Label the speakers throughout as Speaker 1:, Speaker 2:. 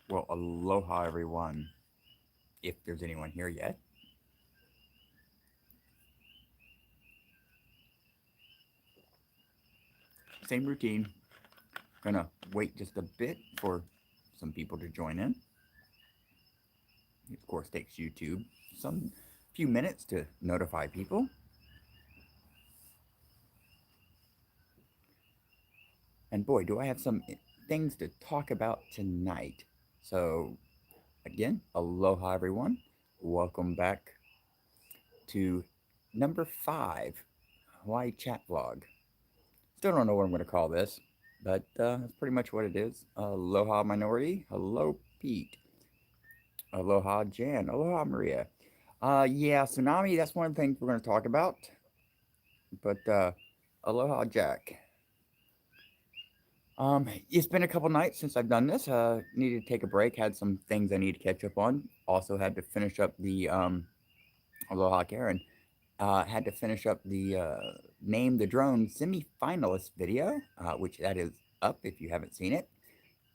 Speaker 1: Well, aloha, everyone. If there's anyone here yet, same routine. Gonna wait just a bit for some people to join in. It, of course, takes YouTube some few minutes to notify people. And boy, do I have some things to talk about tonight. So, again, aloha, everyone. Welcome back to number 5 Hawaii Chat Vlog. Still don't know what I'm going to call this, but that's pretty much what it is. Aloha Minority. Hello, Pete. Aloha, Jan. Aloha, Maria. Yeah, tsunami, that's one of the things we're going to talk about. But aloha, Jack. It's been a couple nights since I've done this. Needed to take a break. Had some things I need to catch up on. Also had to finish up the aloha, Karen. Had to finish up the Name the Drone semi-finalist video, which that is up if you haven't seen it.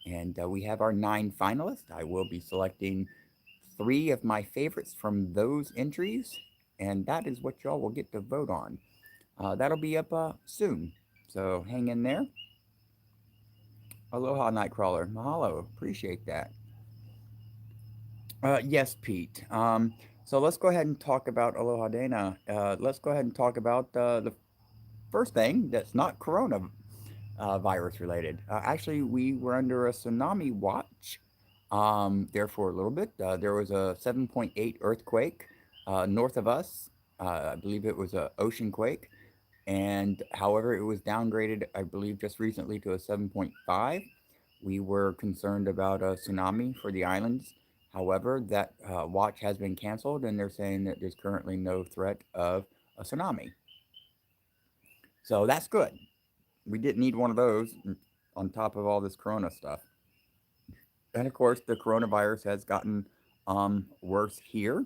Speaker 1: And we have our 9 finalists. I will be selecting 3 of my favorites from those entries, and that is what y'all will get to vote on. That'll be up soon, so hang in there. Aloha, Nightcrawler. Mahalo. Appreciate that. Yes, Pete. So let's go ahead and talk about Aloha Dana. Let's go ahead and talk about the first thing that's not Corona virus related. Actually, we were under a tsunami watch there for a little bit. There was a 7.8 earthquake north of us. I believe it was a ocean quake. And however, it was downgraded, I believe, just recently to a 7.5. We were concerned about a tsunami for the islands. However, that watch has been canceled, and they're saying that there's currently no threat of a tsunami. So that's good. We didn't need one of those on top of all this corona stuff. And of course, the coronavirus has gotten worse here.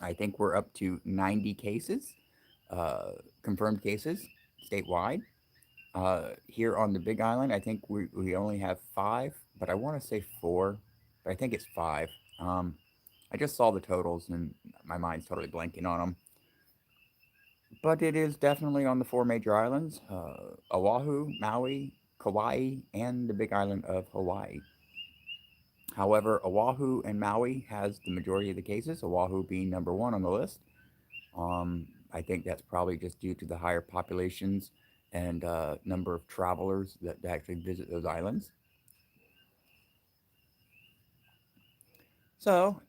Speaker 1: I think we're up to 90 cases, uh, confirmed cases statewide. Here on the Big Island, I think we only have 5, but I want to say 4, but I think it's 5. Um, I just saw the totals and my mind's totally blanking on them. But it is definitely on the 4 major islands Oahu, Maui, Kauai, and the Big Island of Hawaii. However, Oahu and Maui has the majority of the cases, Oahu being number 1 on the list. I think that's probably just due to the higher populations and number of travelers that actually visit those islands. So,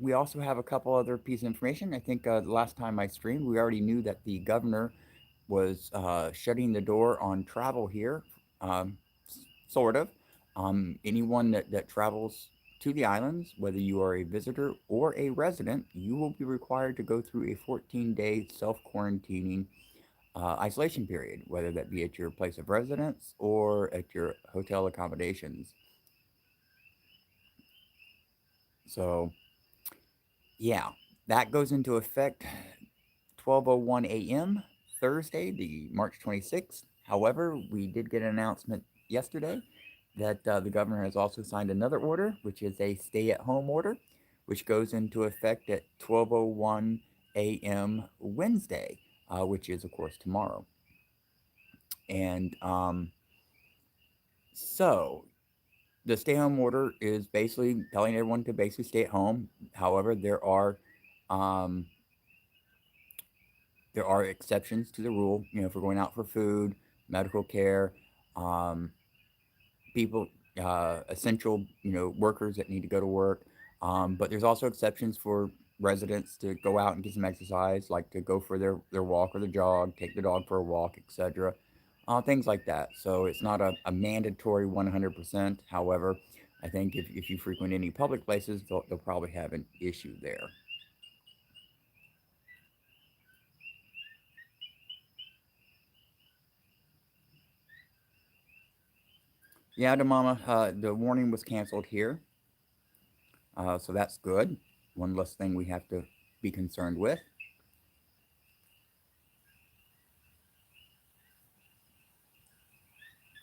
Speaker 1: we also have a couple other pieces of information. I think the last time I streamed, we already knew that the governor was shutting the door on travel here, sort of. Anyone that travels to the islands, whether you are a visitor or a resident, you will be required to go through a 14-day self quarantining isolation period, whether that be at your place of residence or at your hotel accommodations. So, yeah, that goes into effect 12:01 a.m. Thursday, the March 26th. However, we did get an announcement yesterday that the governor has also signed another order, which is a stay-at-home order, which goes into effect at 12:01 a.m. Wednesday, which is of course tomorrow. And so the stay-home order is basically telling everyone to basically stay at home. However, um, there are exceptions to the rule. You know, if we're going out for food, medical care, um, people, essential, workers that need to go to work. But there's also exceptions for residents to go out and get some exercise, like to go for their walk or the jog, take the dog for a walk, etc. Things like that. So it's not a mandatory 100%. However, I think if you frequent any public places, they'll probably have an issue there. Yeah, the mama, the warning was canceled here. So that's good. One less thing we have to be concerned with.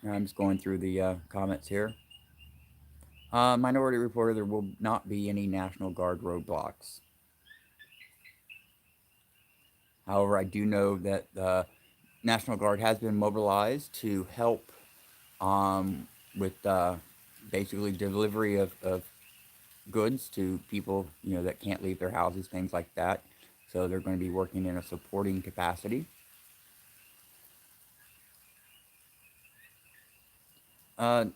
Speaker 1: I'm just going through the comments here. Minority Reporter, there will not be any National Guard roadblocks. However, I do know that the National Guard has been mobilized to help with basically delivery of goods to people, that can't leave their houses, things like that. So they're going to be working in a supporting capacity. Uh,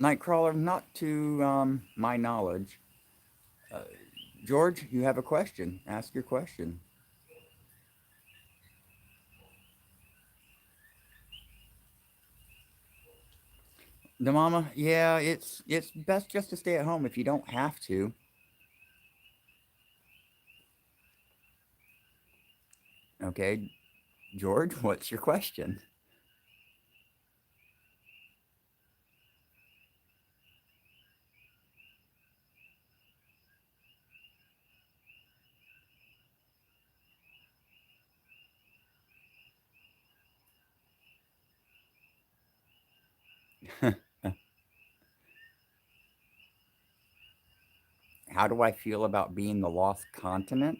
Speaker 1: Nightcrawler, not to my knowledge. Uh, George, you have a question. Ask your question. The mama, yeah, it's best just to stay at home if you don't have to. Okay, George, what's your question? How do I feel about being the lost continent?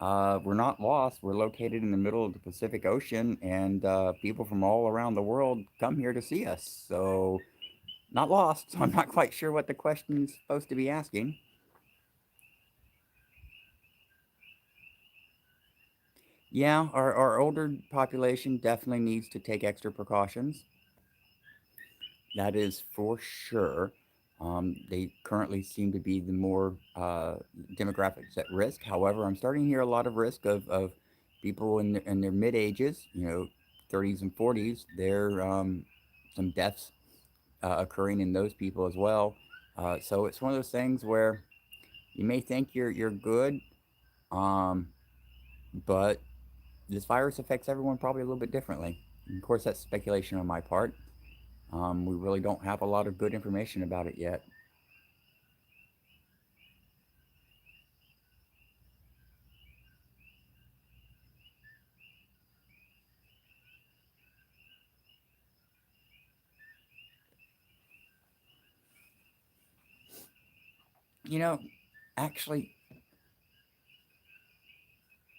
Speaker 1: We're not lost. We're located in the middle of the Pacific Ocean, and people from all around the world come here to see us. So, not lost. So I'm not quite sure what the question's supposed to be asking. Yeah, our older population definitely needs to take extra precautions. That is for sure. They currently seem to be the more demographics at risk. However, I'm starting to hear a lot of risk of people in their mid ages, 30s and 40s. There some deaths occurring in those people as well. So it's one of those things where you may think you're good, um, but this virus affects everyone probably a little bit differently. And of course, that's speculation on my part. We really don't have a lot of good information about it yet. You know, actually,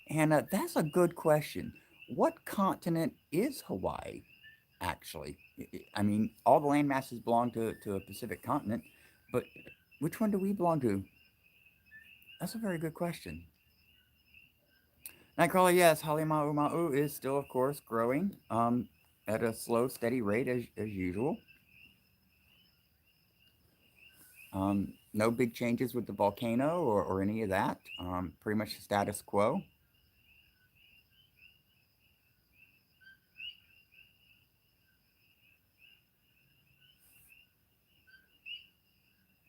Speaker 1: Hannah, that's a good question. What continent is Hawaii, actually? I mean, all the land masses belong to a Pacific continent, but which one do we belong to? That's a very good question. Nightcrawler, yes, Halimau is still, of course, growing at a slow, steady rate as usual. No big changes with the volcano or any of that. Pretty much the status quo.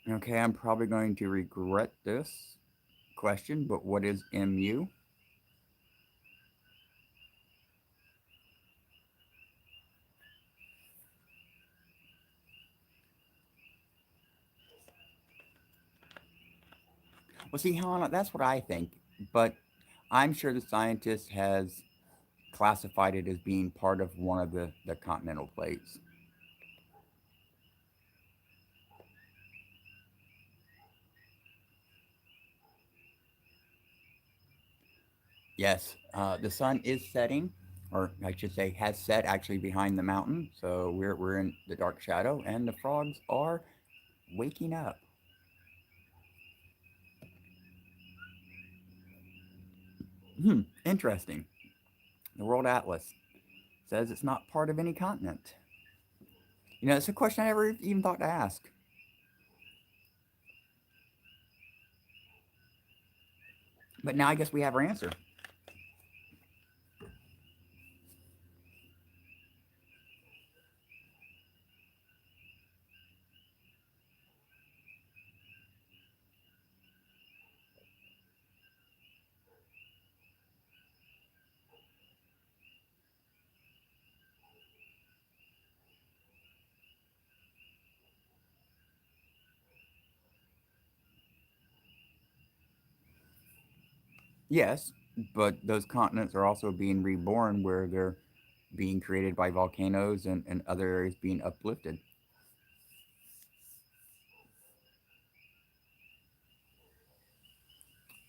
Speaker 1: Okay, I'm probably going to regret this question, but what is MU? Well, see, Hannah, that's what I think, but I'm sure the scientist has classified it as being part of one of the continental plates. Yes, the sun is setting, or I should say, has set actually behind the mountain. So we're in the dark shadow, and the frogs are waking up. Interesting. The World Atlas says it's not part of any continent. It's a question I never even thought to ask. But now I guess we have our answer. Yes, but those continents are also being reborn where they're being created by volcanoes and other areas being uplifted.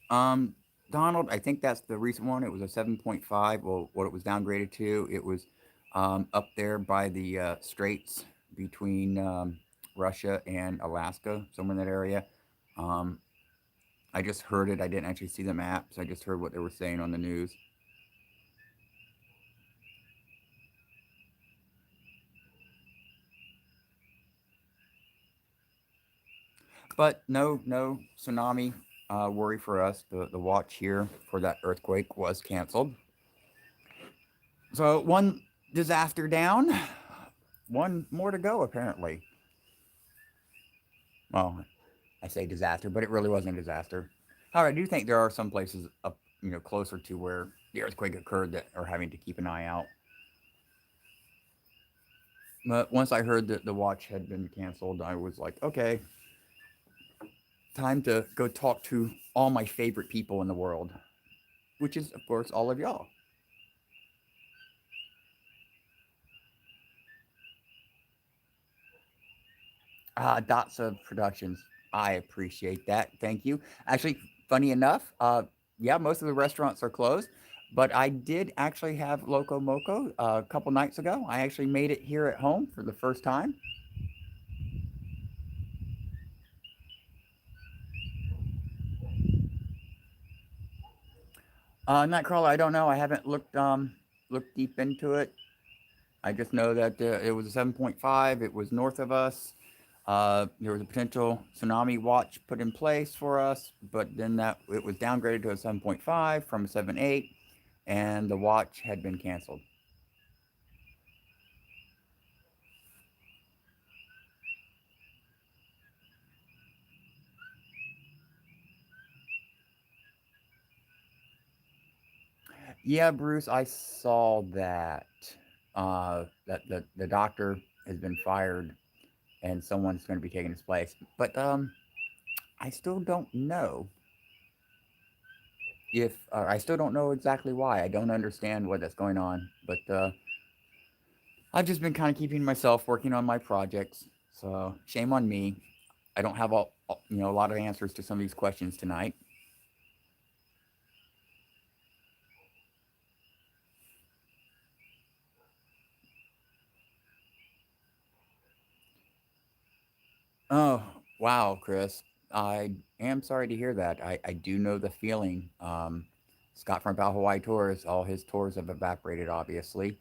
Speaker 1: Um, Donald, I think that's the recent one. It was a 7.5. Well, what it was downgraded to, it was up there by the straits between Russia and Alaska, somewhere in that area. Um, I just heard it. I didn't actually see the maps. I just heard what they were saying on the news. But no tsunami worry for us. The watch here for that earthquake was canceled. So one disaster down, one more to go apparently. Well, I say disaster, but it really wasn't a disaster. However, I do think there are some places up, closer to where the earthquake occurred that are having to keep an eye out. But once I heard that the watch had been canceled, I was like, okay, time to go talk to all my favorite people in the world, which is, of course, all of y'all. Dots of Productions. I appreciate that. Thank you. Actually, funny enough, yeah, most of the restaurants are closed, but I did actually have Loco Moco a couple nights ago. I actually made it here at home for the first time. Nightcrawler, I don't know. I haven't looked deep into it. I just know that it was a 7.5. It was north of us. There was a potential tsunami watch put in place for us, but then that it was downgraded to a 7.5 from a 7.8, and the watch had been canceled. Yeah, Bruce, I saw that. That the doctor has been fired, and someone's going to be taking his place. But I still don't know if I still don't know exactly why. I don't understand what that's going on. But I've just been kind of keeping myself working on my projects. So shame on me. I don't have a lot of answers to some of these questions tonight. Oh, wow, Chris. I am sorry to hear that. I do know the feeling. Scott from Hawaii Tours, all his tours have evaporated, obviously.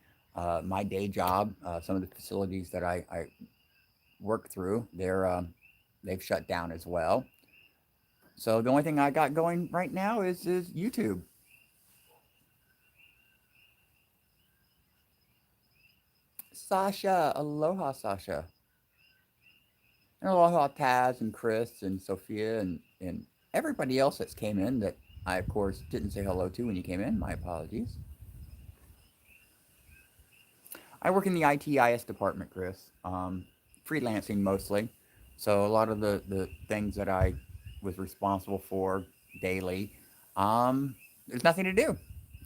Speaker 1: My day job, some of the facilities that I work through, they've shut down as well. So the only thing I got going right now is YouTube. Sasha, aloha, Sasha. And aloha, Taz and Chris and Sophia and everybody else that's came in that I, of course, didn't say hello to when you came in. My apologies. I work in the ITIS department, Chris. Freelancing mostly. So a lot of the things that I was responsible for daily, there's nothing to do.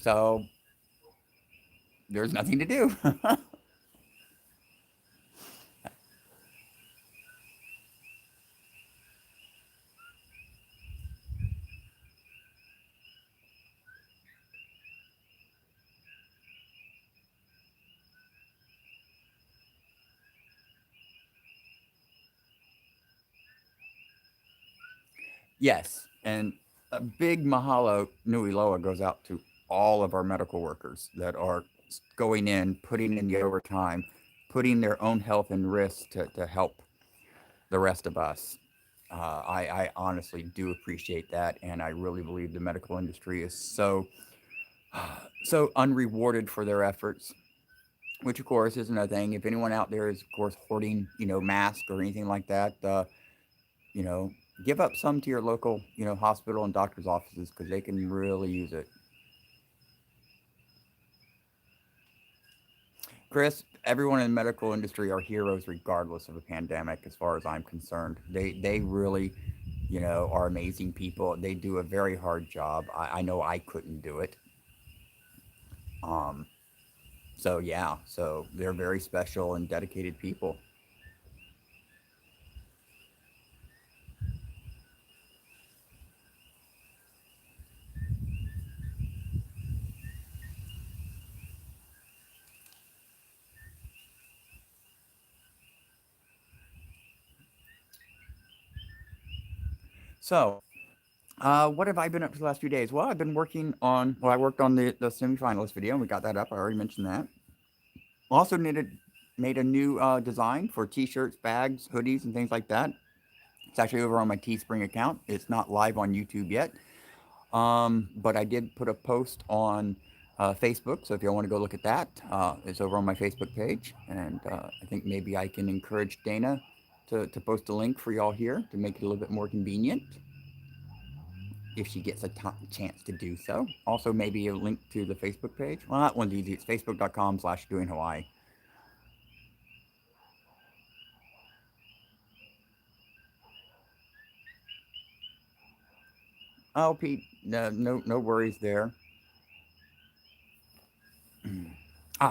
Speaker 1: So there's nothing to do. Yes, and a big mahalo nui loa goes out to all of our medical workers that are going in, putting in the overtime, putting their own health in risk to help the rest of us. I honestly do appreciate that, and I really believe the medical industry is so unrewarded for their efforts. Which, of course, is another thing. If anyone out there is, of course, hoarding, masks or anything like that, you know, give up some to your local, hospital and doctor's offices because they can really use it. Chris, everyone in the medical industry are heroes regardless of a pandemic, as far as I'm concerned. They really, are amazing people. They do a very hard job. I know I couldn't do it. Um, so yeah, so they're very special and dedicated people. So, what have I been up to the last few days? Well, I've been working on. Well, I worked on the semifinalist video, and we got that up. I already mentioned that. Also, made a new design for T-shirts, bags, hoodies, and things like that. It's actually over on my Teespring account. It's not live on YouTube yet, but I did put a post on Facebook. So if you want to go look at that, it's over on my Facebook page. And I think maybe I can encourage Dana to post a link for y'all here to make it a little bit more convenient if she gets a chance to do so. Also, maybe a link to the Facebook page. Well, that one's easy. It's facebook.com/doing Hawaii. Oh, Pete, no worries there.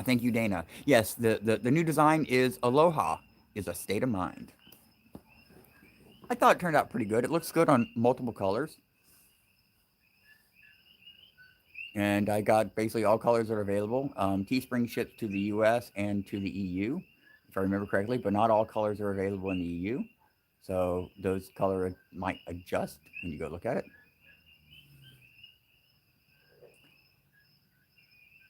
Speaker 1: Thank you, Dana. Yes, the new design is Aloha, is a state of mind. I thought it turned out pretty good. It looks good on multiple colors. And I got basically all colors that are available. Teespring ships to the US and to the EU, if I remember correctly, but not all colors are available in the EU. So those colors might adjust when you go look at it.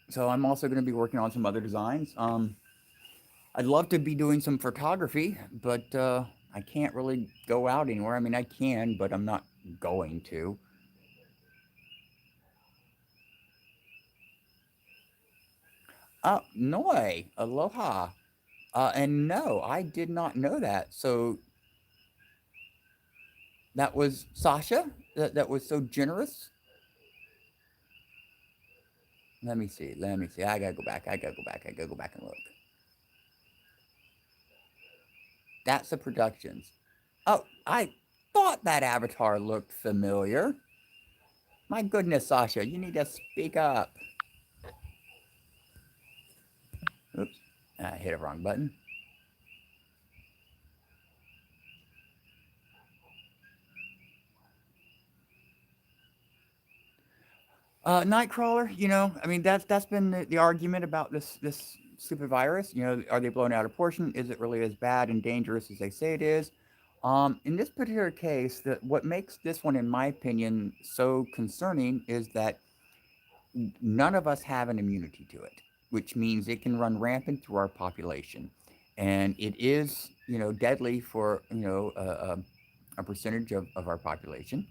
Speaker 1: So I'm also going to be working on some other designs. I'd love to be doing some photography, but I can't really go out anywhere. I mean, I can, but I'm not going to. Noi, aloha. And no, I did not know that. So that was Sasha that was so generous. Let me see. Let me see. I gotta go back. I gotta go back. I gotta go back and look. That's the productions. Oh, I thought that avatar looked familiar. My goodness, Sasha, you need to speak up. Oops, I hit a wrong button. Nightcrawler, I mean that's been the argument about this stupid virus. Are they blown out of proportion? Is it really as bad and dangerous as they say it is? In this particular case, what makes this one, in my opinion, so concerning is that none of us have an immunity to it, which means it can run rampant through our population, and it is deadly for a percentage of our population,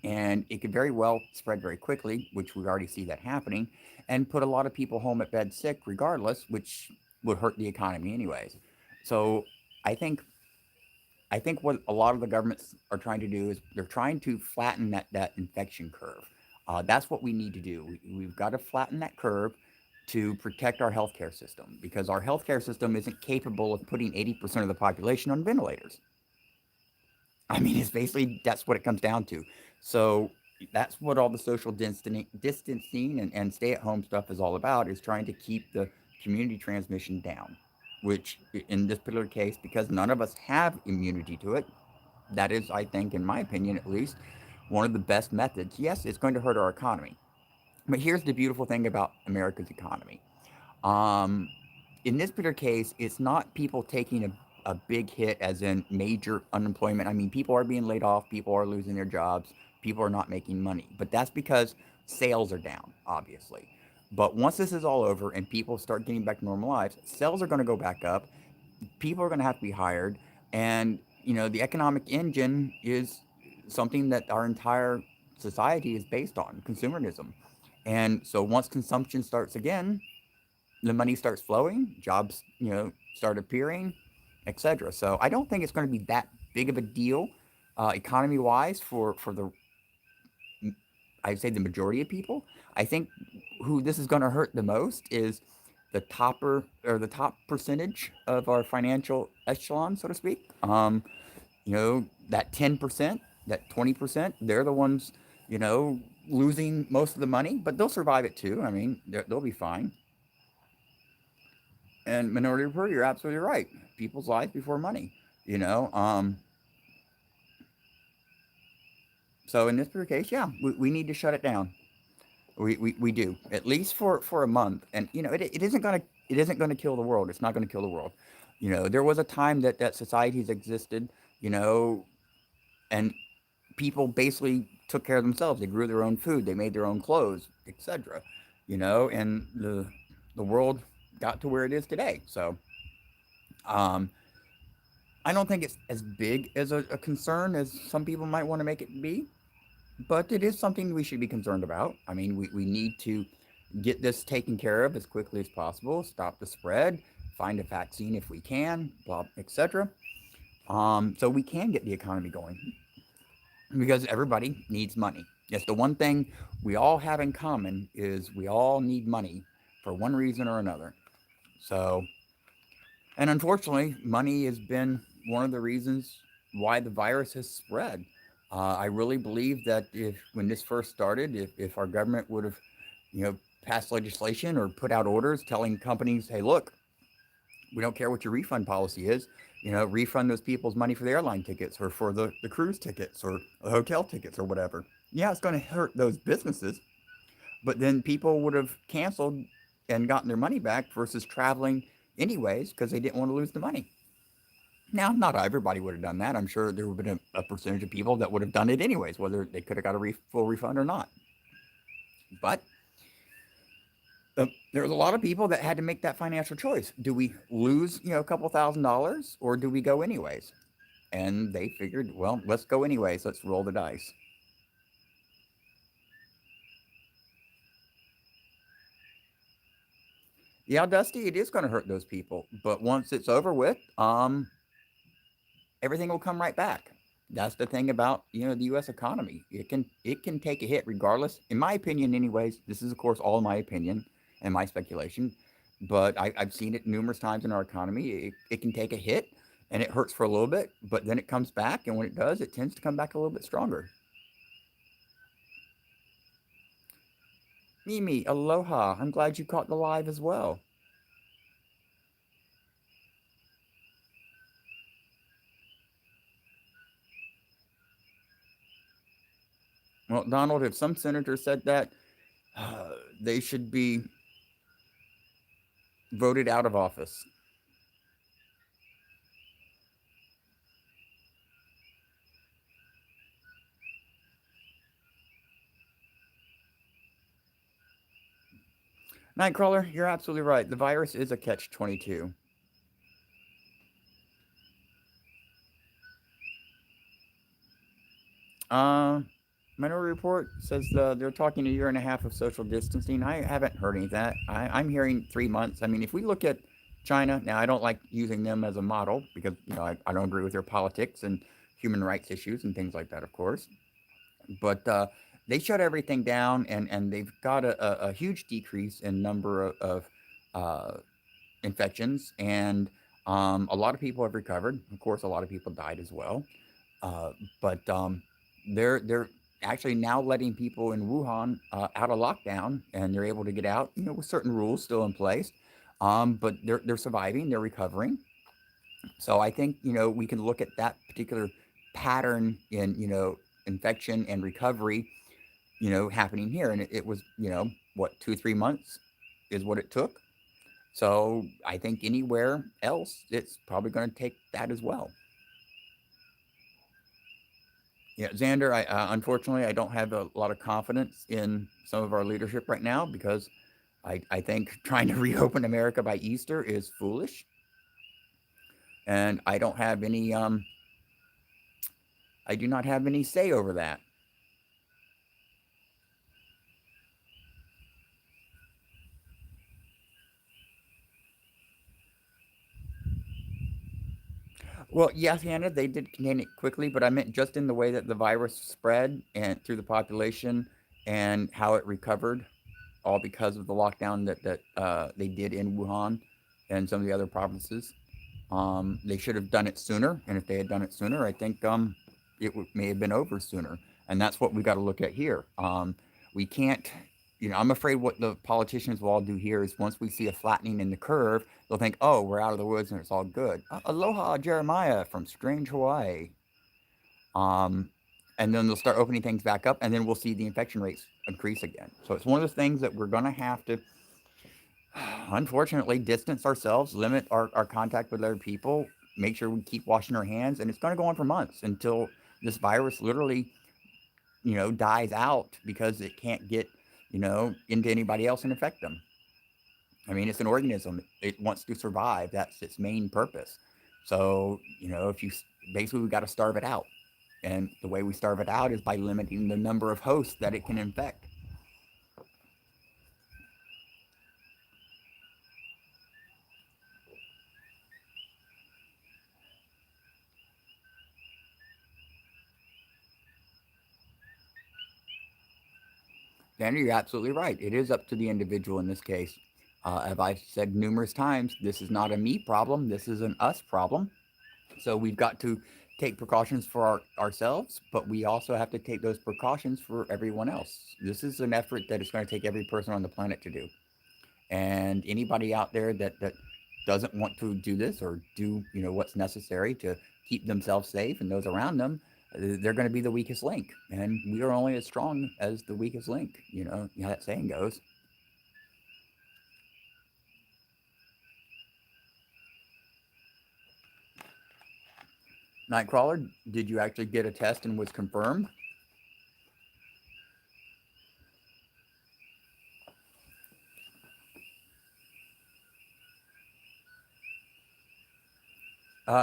Speaker 1: and it could very well spread very quickly, which we already see that happening, and put a lot of people home at bed sick regardless, which would hurt the economy anyways. So I think I think what a lot of the governments are trying to do is they're trying to flatten that infection curve. That's what we need to do. We've got to flatten that curve to protect our healthcare system because our healthcare system isn't capable of putting 80% of the population on ventilators. I mean, it's basically that's what it comes down to. So that's what all the social distancing and stay at home stuff is all about is trying to keep the community transmission down, which in this particular case, because none of us have immunity to it, that is, I think, in my opinion at least, one of the best methods. Yes, it's going to hurt our economy. But here's the beautiful thing about America's economy. Um, in this particular case, it's not people taking a big hit, as in major unemployment. I mean, people are being laid off, people are losing their jobs, people are not making money. But that's because sales are down, obviously. But once this is all over and people start getting back to normal lives, sales are going to go back up, people are going to have to be hired, and the economic engine is something that our entire society is based on consumerism. And so once consumption starts again, the money starts flowing, jobs, start appearing, etc. So I don't think it's going to be that big of a deal, economy wise, for the I'd say the majority of people. I think who this is going to hurt the most is the top percentage of our financial echelon, so to speak. That 10%, that 20%, they're the ones, losing most of the money, but they'll survive it too. I mean, they'll be fine. And Minority Report, you're absolutely right. People's lives before money. You know. So in this particular case, yeah, we need to shut it down. We do at least for a month, and it isn't gonna kill the world. It's not gonna kill the world. There was a time that societies existed. You know, and people basically took care of themselves. They grew their own food, they made their own clothes, etc. And the world got to where it is today. So um, I don't think it's as big as a concern as some people might want to make it be, but it is something we should be concerned about. I mean, we need to get this taken care of as quickly as possible, stop the spread, find a vaccine if we can, blah, etc. So we can get the economy going because everybody needs money. Yes, the one thing we all have in common is we all need money for one reason or another. So, and unfortunately, money has been one of the reasons why the virus has spread. I really believe that if when this first started, if our government would have, passed legislation or put out orders telling companies, hey, look, we don't care what your refund policy is, refund those people's money for the airline tickets or for the cruise tickets or the hotel tickets or whatever. Yeah, it's going to hurt those businesses, but then people would have canceled and gotten their money back versus traveling anyways because they didn't want to lose the money. Now, not everybody would have done that. I'm sure there would have been a percentage of people that would have done it anyways, whether they could have got a full refund or not. But there was a lot of people that had to make that financial choice. Do we lose, a couple $1,000s or do we go anyways? And they figured, well, let's go anyways. Let's roll the dice. Yeah, Dusty, it is going to hurt those people. But once it's over with, everything will come right back. That's the thing about the U.S. economy. It can take a hit regardless. In my opinion, anyways. This is of course all my opinion and my speculation, but I've seen it numerous times in our economy. It can take a hit, and it hurts for a little bit, but then it comes back, and when it does, it tends to come back a little bit stronger. Mimi, aloha. I'm glad you caught the live as well. Well, Donald, if some senator said that, they should be voted out of office. Nightcrawler, you're absolutely right. The virus is a catch 22. Uh, Minority Report says they're talking a year and a half of social distancing. I haven't heard any of that. I'm hearing 3 months. I mean, if we look at China, now I don't like using them as a model because, I don't agree with their politics and human rights issues and things like that, of course. But they shut everything down, and they've got a huge decrease in number of uh, infections, and a lot of people have recovered. Of course, a lot of people died as well. But they're actually now letting people in Wuhan out of lockdown, and they're able to get out, with certain rules still in place. But they're surviving, they're recovering. So I think we can look at that particular pattern in infection and recovery, happening here, and it was what 2 3 months is what it took. So I think anywhere else, it's probably going to take that as well. Yeah, Xander, unfortunately I don't have a lot of confidence in some of our leadership right now because I think trying to reopen America by Easter is foolish, and I do not have any say over that. Well, yes, Hannah, they did contain it quickly, but I meant just in the way that the virus spread and through the population and how it recovered, all because of the lockdown that they did in Wuhan and some of the other provinces. They should have done it sooner, and if they had done it sooner, I think may have been over sooner. And that's what we got to look at here. We can't, I'm afraid what the politicians will all do here is once we see a flattening in the curve, they'll think, oh, we're out of the woods and it's all good. Aloha, Jeremiah from Strange Hawaii. Um, and then they'll start opening things back up, and then we'll see the infection rates increase again. So it's one of those things that we're going to have to, unfortunately, distance ourselves, limit our contact with other people, make sure we keep washing our hands, and it's going to go on for months until this virus literally dies out because it can't get, into anybody else and affect them. I mean, it's an organism. It wants to survive. That's its main purpose. So, if you basically we got to starve it out. And the way we starve it out is by limiting the number of hosts that it can infect. Danny, you're absolutely right. It is up to the individual in this case. As I've said numerous times, this is not a me problem. This is an us problem. So we've got to take precautions for ourselves, but we also have to take those precautions for everyone else. This is an effort that it's going to take every person on the planet to do. And anybody out there that doesn't want to do this or do what's necessary to keep themselves safe and those around them, they're going to be the weakest link. And we are only as strong as the weakest link. How that saying goes. Nightcrawler, did you actually get a test and was confirmed?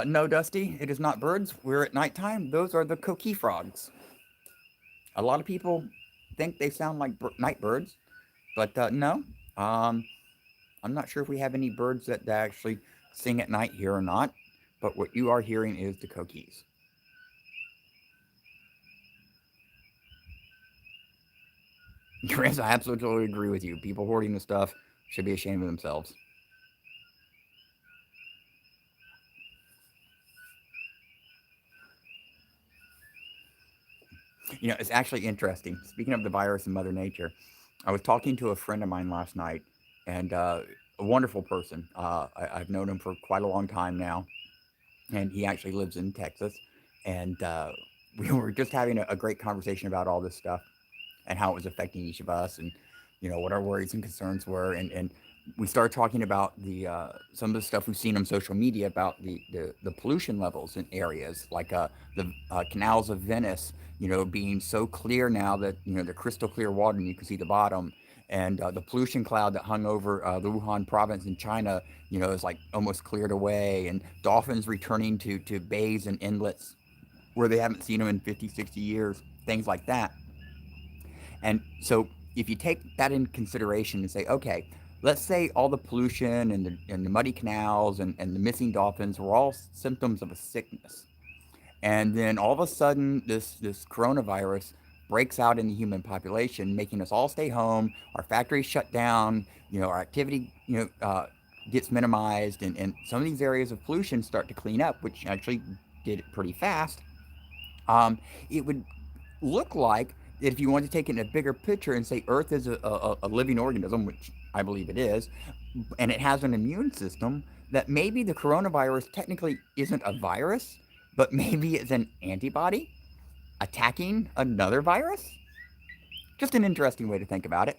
Speaker 1: No, Dusty, it is not birds. We're at nighttime. Those are the coqui frogs. A lot of people think they sound like night birds, but no. Um, I'm not sure if we have any birds that actually sing at night here or not, but what you are hearing is the coquis. Chris, I absolutely agree with you. People hoarding the stuff should be ashamed of themselves. It's actually interesting. Speaking of the virus and Mother Nature, I was talking to a friend of mine last night, and a wonderful person. I've known him for quite a long time now, and he actually lives in Texas. And we were just having a great conversation about all this stuff and how it was affecting each of us, and what our worries and concerns were, and we started talking about the some of the stuff we've seen on social media about the pollution levels in areas like the canals of Venice, being so clear now that the crystal clear water and you can see the bottom, and the pollution cloud that hung over the Wuhan province in China, is like almost cleared away, and dolphins returning to bays and inlets where they haven't seen them in 50, 60 years, things like that. And so if you take that in consideration and say, okay, let's say all the pollution and the muddy canals and the missing dolphins were all symptoms of a sickness. And then all of a sudden, this coronavirus breaks out in the human population, making us all stay home, our factories shut down, our activity, gets minimized, and some of these areas of pollution start to clean up, which actually did it pretty fast. It would look like if you want to take it in a bigger picture and say Earth is a living organism, which I believe it is, and it has an immune system, that maybe the coronavirus technically isn't a virus, but maybe it's an antibody attacking another virus. Just an interesting way to think about it.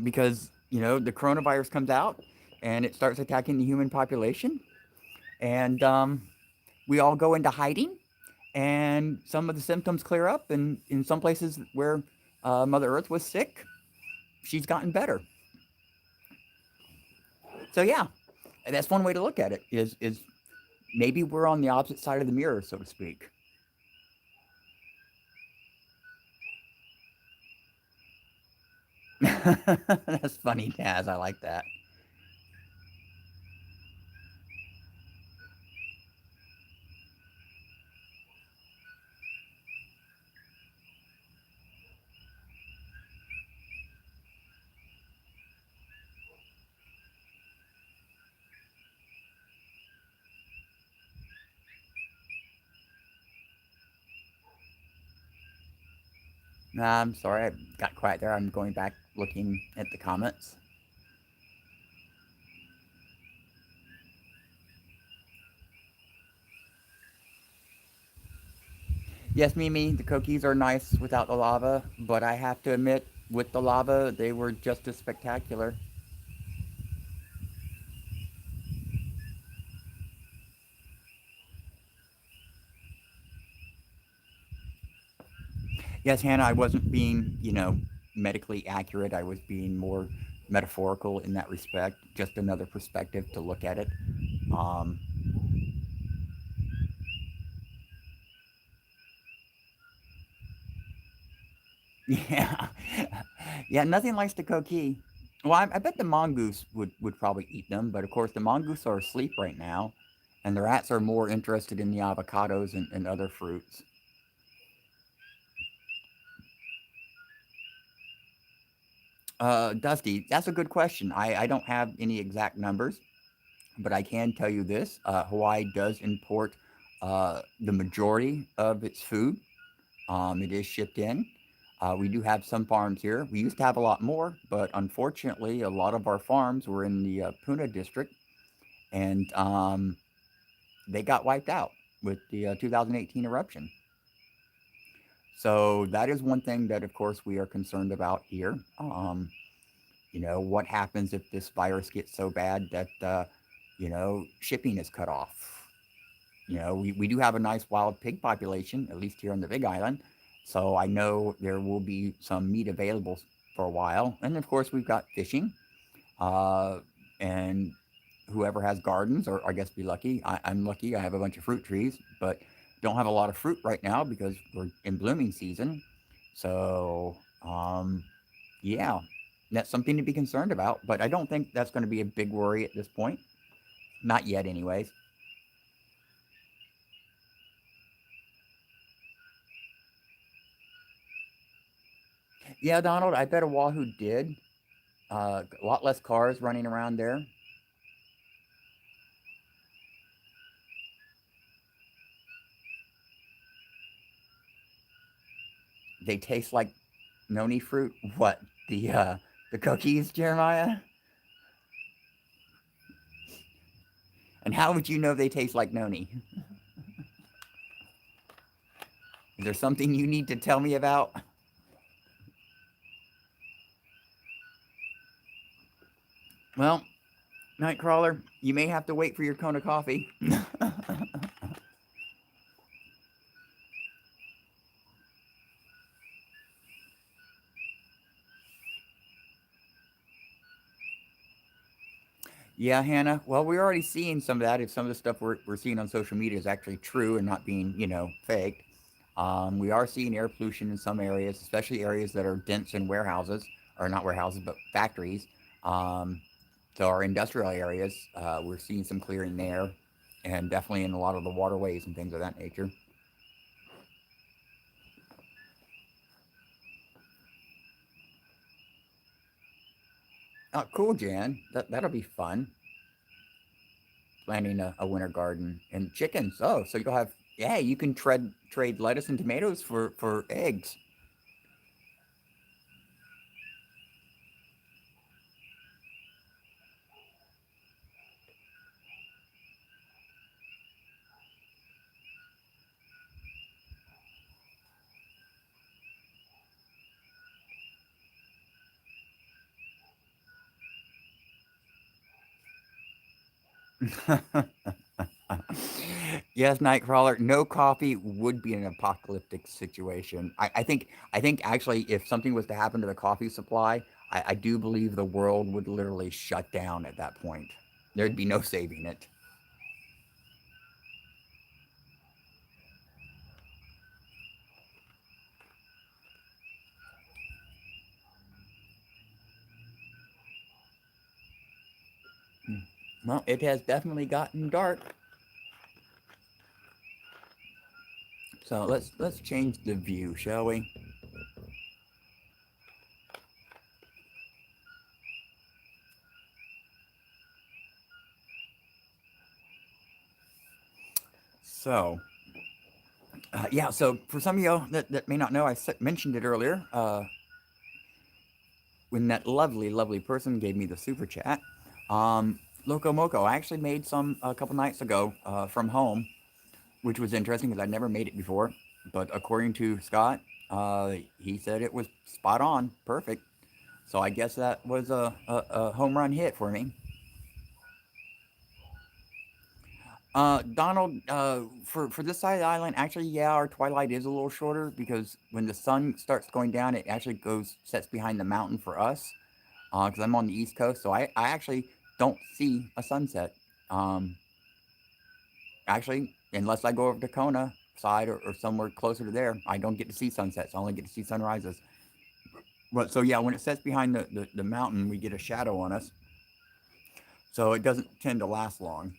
Speaker 1: Because, the coronavirus comes out and it starts attacking the human population, and we all go into hiding, and some of the symptoms clear up. And in some places where Mother Earth was sick, she's gotten better. So yeah, that's one way to look at it. Is maybe we're on the opposite side of the mirror, so to speak. That's funny, Taz. I like that. Nah, I'm sorry, I got quiet there. I'm going back looking at the comments. Yes, Mimi, the cookies are nice without the lava, but I have to admit, with the lava, they were just as spectacular. Yes, Hannah, I wasn't being, medically accurate. I was being more metaphorical in that respect. Just another perspective to look at it. Um, yeah, yeah. Nothing likes the coqui. Well, I bet the mongoose would probably eat them, but of course the mongoose are asleep right now, and the rats are more interested in the avocados and other fruits. Dusty, that's a good question. I don't have any exact numbers, but I can tell you this: Hawaii does import the majority of its food. It is shipped in. We do have some farms here. We used to have a lot more, but unfortunately, a lot of our farms were in the Puna district, and they got wiped out with the 2018 eruption. So that is one thing that, of course, we are concerned about here. What happens if this virus gets so bad that shipping is cut off? We do have a nice wild pig population, at least here on the Big Island. So I know there will be some meat available for a while. And of course, we've got fishing. Uh, and whoever has gardens, or I guess be lucky. I'm lucky. I have a bunch of fruit trees, but don't have a lot of fruit right now because we're in blooming season. So, yeah, that's something to be concerned about. But I don't think that's going to be a big worry at this point. Not yet, anyways. Yeah, Donald, I bet Oahu did. A lot less cars running around there. They taste like noni fruit. What the cookies, Jeremiah? And how would you know they taste like noni? Is there something you need to tell me about? Well, Nightcrawler, you may have to wait for your cone of coffee. Yeah, Hannah. Well, we're already seeing some of that. If some of the stuff we're seeing on social media is actually true and not being, faked. We are seeing air pollution in some areas, especially areas that are dense in warehouses, or not warehouses, but factories. Um, so our industrial areas, we're seeing some clearing there, and definitely in a lot of the waterways and things of that nature. Oh, cool, Jan. That'll be fun. Planting a winter garden and chickens. Oh, so you'll have yeah, you can trade lettuce and tomatoes for eggs. Yes, Nightcrawler. No coffee would be an apocalyptic situation. I think actually, if something was to happen to the coffee supply, I do believe the world would literally shut down at that point. There'd be no saving it. Well, it has definitely gotten dark. So let's change the view, shall we? So yeah. So for some of you that may not know, mentioned it earlier. When that lovely person gave me the super chat. Loco Moco, I actually made some a couple nights ago from home, which was interesting because I'd never made it before. But according to Scott, he said it was spot on, perfect. So I guess that was a home run hit for me. Donald, for this side of the island, actually, yeah, our twilight is a little shorter because when the sun starts going down, it actually sets behind the mountain for us. Because I'm on the East Coast, so I actually don't see a sunset. Um, Actually, unless I go over to Kona side or somewhere closer to there, I don't get to see sunsets. I only get to see sunrises. But so yeah, when it sets behind the mountain, we get a shadow on us, so it doesn't tend to last long.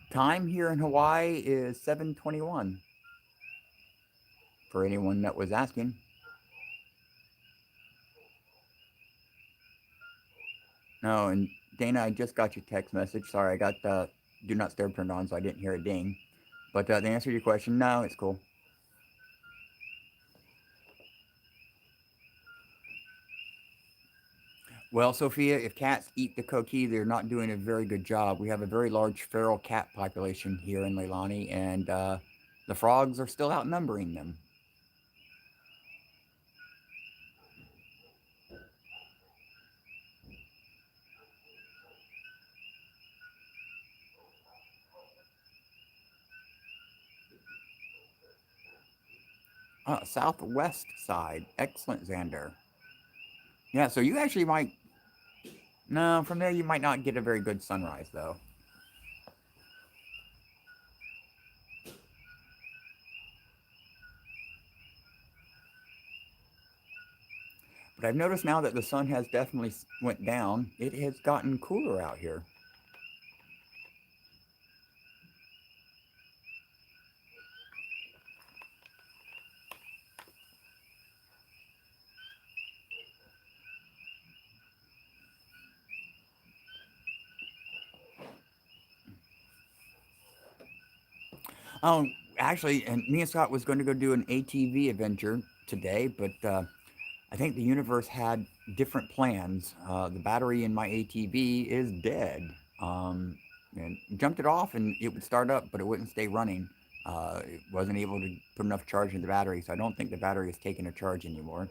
Speaker 1: Time here in Hawaii is 7:21. For anyone that was asking. No, and Dana, I just got your text message. Sorry, I got the do not disturb turned on, so I didn't hear a ding. But the answer to your question, no, it's cool. Well, Sophia, if cats eat the coqui, they're not doing a very good job. We have a very large feral cat population here in Leilani, and the frogs are still outnumbering them. Southwest side. Excellent, Xander. Yeah, so you actually might. No, from there you might not get a very good sunrise, though. But I've noticed now that the sun has definitely went down, it has gotten cooler out here. Actually, and me and Scott was going to go do an ATV adventure today, but I think the universe had different plans. The battery in my ATV is dead. Um, and jumped it off and it would start up, but it wouldn't stay running. It wasn't able to put enough charge in the battery, so I don't think the battery is taking a charge anymore.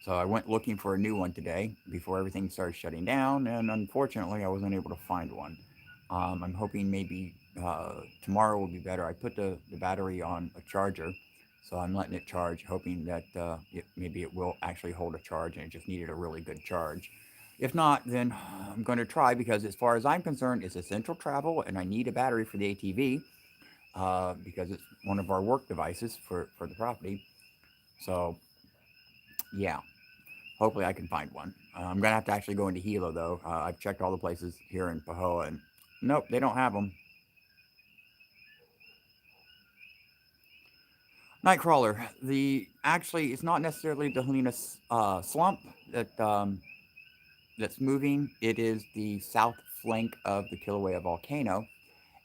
Speaker 1: So I went looking for a new one today before everything started shutting down, and unfortunately, I wasn't able to find one. I'm hoping maybe tomorrow will be better. I put the battery on a charger, so I'm letting it charge, hoping that maybe it will actually hold a charge, and it just needed a really good charge. If not, then I'm going to try because, as far as I'm concerned, it's essential travel, and I need a battery for the ATV because it's one of our work devices for the property. So, yeah, hopefully, I can find one. I'm gonna have to actually go into Hilo though. I've checked all the places here in Pahoa, and nope, they don't have them. Nightcrawler. The actually, it's not necessarily the Helena slump that's moving. It is the south flank of the Kilauea volcano,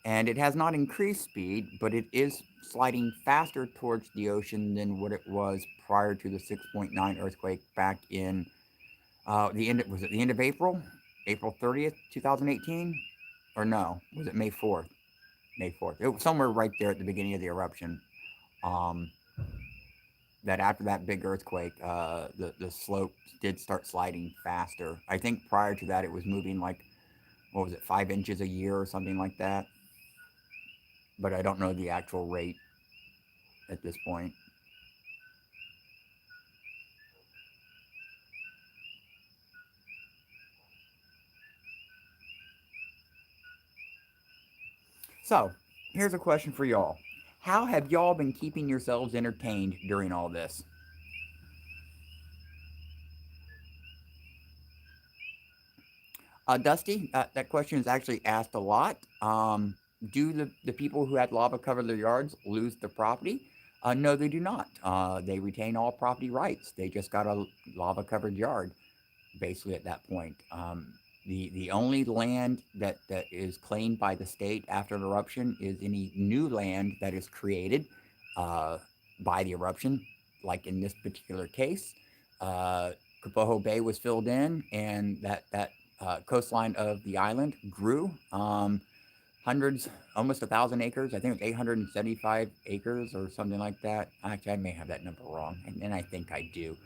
Speaker 1: and it has not increased speed, but it is sliding faster towards the ocean than what it was prior to the 6.9 earthquake back in the end. Was it the end of April? April 30th, 2018? Or no? Was it May 4th? May 4th. It was somewhere right there at the beginning of the eruption. Um, that after that big earthquake, the slope did start sliding faster. I think prior to that, it was moving like, what was it, 5 inches a year or something like that. But I don't know the actual rate at this point. So, here's a question for y'all. How have y'all been keeping yourselves entertained during all this? Dusty, that question is actually asked a lot. Do the people who had lava cover their yards lose their property? No, they do not. They retain all property rights. They just got a lava covered yard, basically, at that point. The only land that is claimed by the state after an eruption is any new land that is created uh, by the eruption, like in this particular case. Uh, Kapoho Bay was filled in, and that coastline of the island grew hundreds, almost 1,000 acres. I think it was 875 acres or something like that. Actually, I may have that number wrong, and I think I do.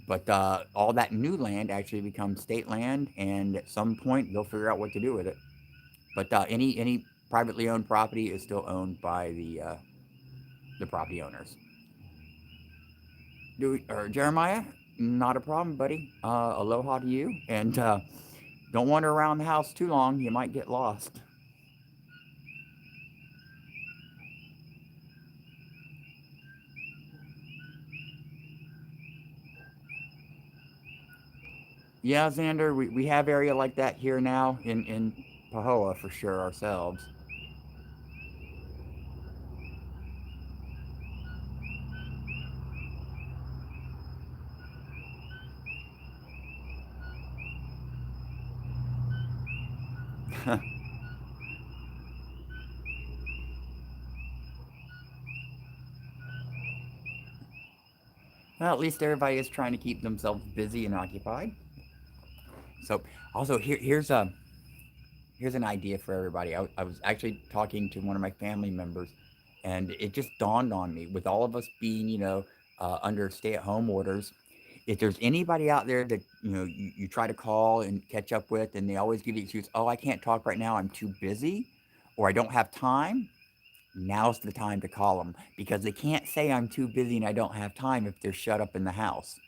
Speaker 1: But all that new land actually becomes state land, and at some point they'll figure out what to do with it. But any privately owned property is still owned by the property owners. Or Jeremiah, not a problem, buddy. Aloha to you, and don't wander around the house too long. You might get lost. Yeah, Xander, we have area like that here now in Pahoa for sure ourselves. Well, at least everybody is trying to keep themselves busy and occupied. So, also here's an idea for everybody. I was actually talking to one of my family members, and it just dawned on me with all of us being, under stay-at-home orders. If there's anybody out there that you try to call and catch up with, and they always give you the excuse, "Oh, I can't talk right now. I'm too busy," or "I don't have time." Now's the time to call them because they can't say I'm too busy and I don't have time if they're shut up in the house.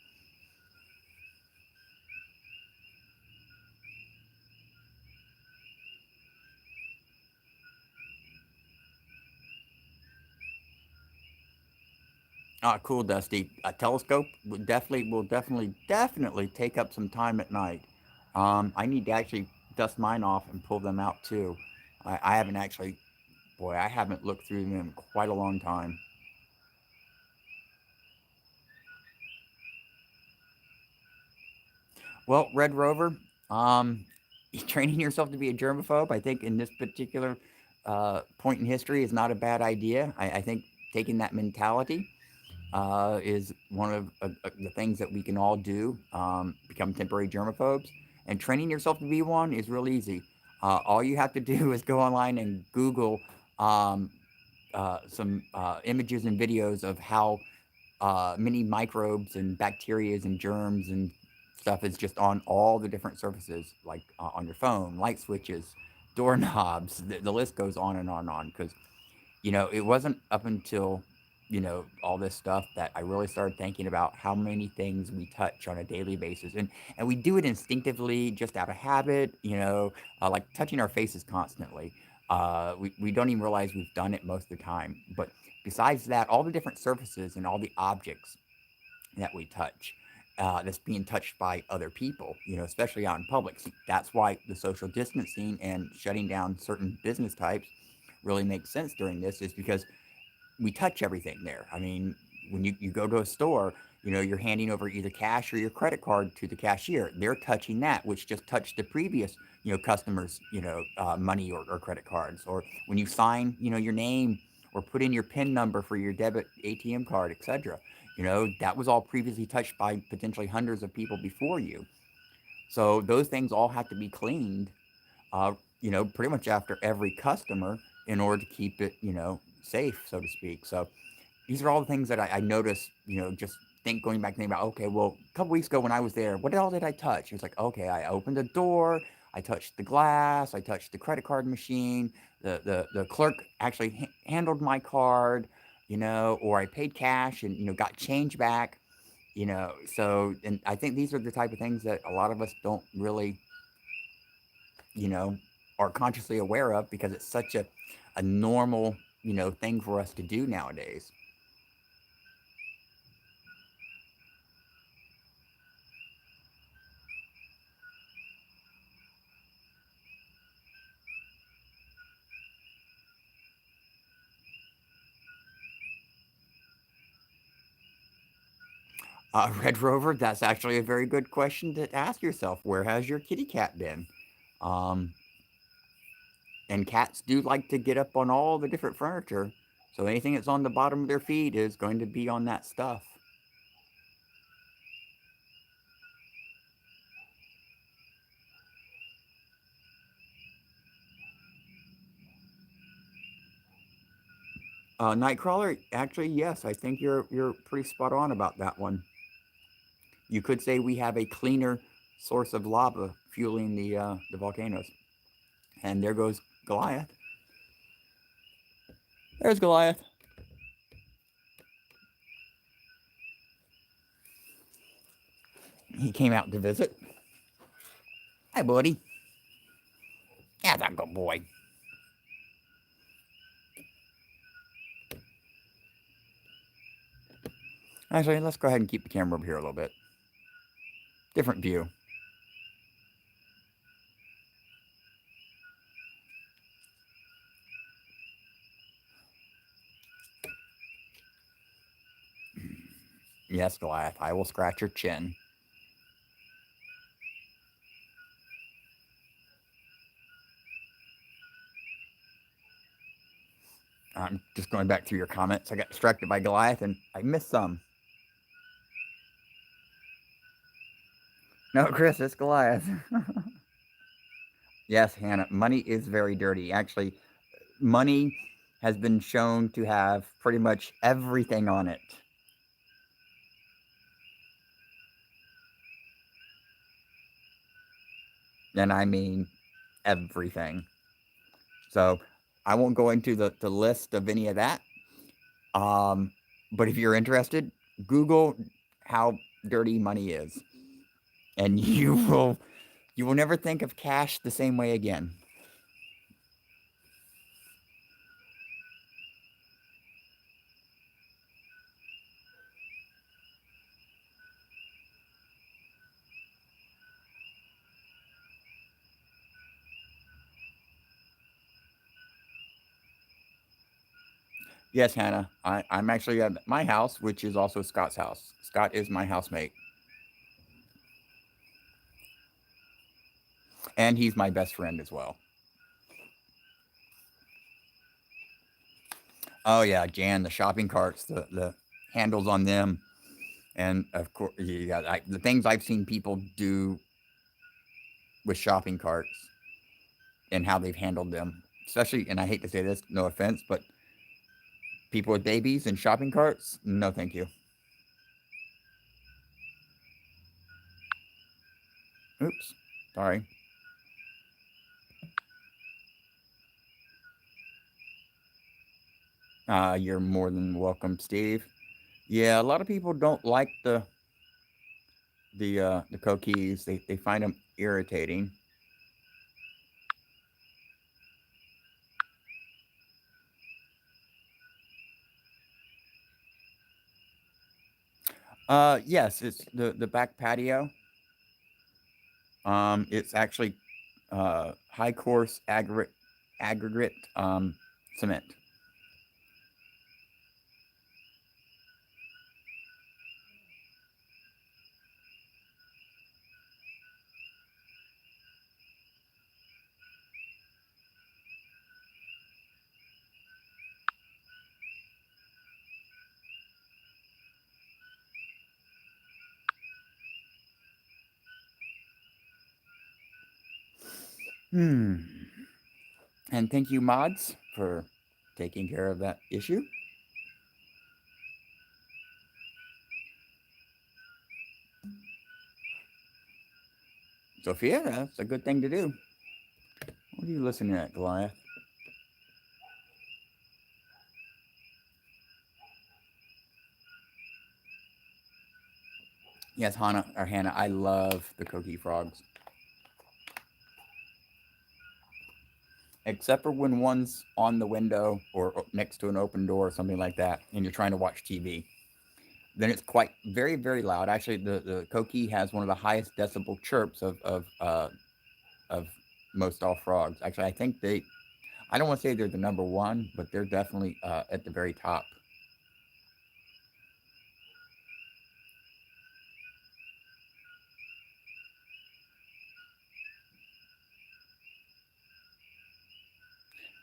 Speaker 1: Ah, cool, Dusty. A telescope will definitely take up some time at night. I need to actually dust mine off and pull them out too. I haven't actually, boy, I haven't looked through them in quite a long time. Well, Red Rover, um, training yourself to be a germaphobe, I think in this particular point in history is not a bad idea. I think taking that mentality is one of the things that we can all do, become temporary germaphobes. And training yourself to be one is real easy. All you have to do is go online and Google um, some images and videos of how many microbes and bacteria and germs and stuff is just on all the different surfaces, like on your phone, light switches, doorknobs. The list goes on and on and on. Because it wasn't up until, all this stuff that I really started thinking about how many things we touch on a daily basis. And we do it instinctively, just out of habit, like touching our faces constantly. We don't even realize we've done it most of the time. But besides that, all the different surfaces and all the objects that we touch, that's being touched by other people, especially out in public. See, that's why the social distancing and shutting down certain business types really makes sense during this, is because we touch everything there. I mean, when you go to a store, you're handing over either cash or your credit card to the cashier. They're touching that, which just touched the previous, customers, money or credit cards. Or when you sign, your name or put in your PIN number for your debit ATM card, etc. That was all previously touched by potentially hundreds of people before you. So those things all have to be cleaned, pretty much after every customer in order to keep it, safe, so to speak. So these are all the things that I noticed, just going back thinking about, okay, well, a couple weeks ago when I was there, what all did I touch? It was like, okay, I opened the door, I touched the glass, I touched the credit card machine, the clerk actually handled my card, or I paid cash and, got change back, so, and I think these are the type of things that a lot of us don't really, you know, are consciously aware of because it's such a normal, thing for us to do nowadays. Red Rover, that's actually a very good question to ask yourself. Where has your kitty cat been? Um, and cats do like to get up on all the different furniture. So anything that's on the bottom of their feet is going to be on that stuff. Nightcrawler, actually, yes, I think you're pretty spot on about that one. you could say we have a cleaner source of lava fueling the volcanoes. And there goes Goliath. There's Goliath. He came out to visit. Hi, buddy. Yeah, that's a good boy. Actually, let's go ahead and keep the camera over here a little bit. Different view. Yes, Goliath, I will scratch your chin. I'm just going back through your comments. I got distracted by Goliath and I missed some. No, Chris, it's Goliath. Yes, Hannah, money is very dirty. Actually, money has been shown to have pretty much everything on it. And I mean everything. So I won't go into the list of any of that. Um, but if you're interested, Google how dirty money is, and you will never think of cash the same way again. Yes, Hannah, I'm actually at my house, which is also Scott's house. Scott is my housemate, and he's my best friend as well. Oh yeah, Jan, the shopping carts, the handles on them, and of course, yeah, the things I've seen people do with shopping carts and how they've handled them, especially, and I hate to say this, no offense, but people with babies and shopping carts, no, thank you. Oops, sorry. You're more than welcome, Steve. Yeah, a lot of people don't like the coquis. They find them irritating. Yes, it's the back patio. It's actually high course aggregate cement. Hmm. And thank you, mods, for taking care of that issue. Sophia, that's a good thing to do. What are you listening at, Goliath? Yes, Hannah, I love the Kogi frogs. Except for when one's on the window or next to an open door or something like that, and you're trying to watch TV. Then it's quite very, very loud. Actually, the Koki has one of the highest decibel chirps of most all frogs. Actually, I think I don't want to say they're the number one, but they're definitely at the very top.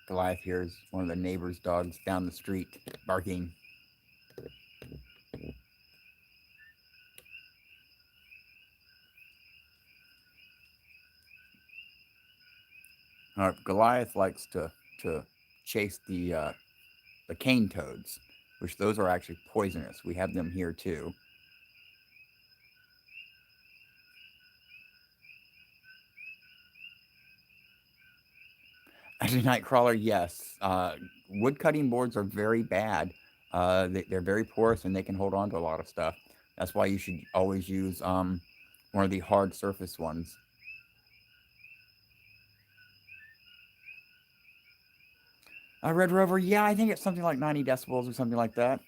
Speaker 1: Goliath hears one of the neighbor's dogs down the street barking. Goliath likes to chase the cane toads, which those are actually poisonous. We have them here too. As a nightcrawler, yes. Wood cutting boards are very bad. They're very porous and they can hold on to a lot of stuff. That's why you should always use one of the hard surface ones. Red Rover, yeah, I think it's something like 90 decibels or something like that.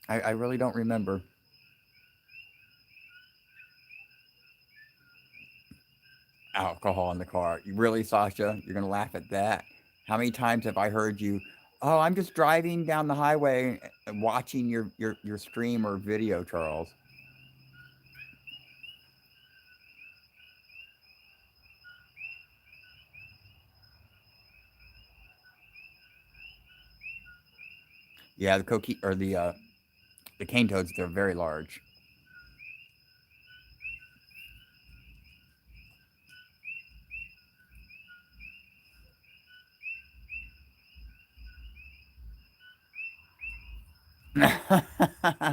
Speaker 1: I really don't remember. Alcohol in the car. You really, Sasha? You're gonna laugh at that. How many times have I heard you? Oh, I'm just driving down the highway, watching your stream or video, Charles. Yeah, the coqui or the cane toads. They're very large.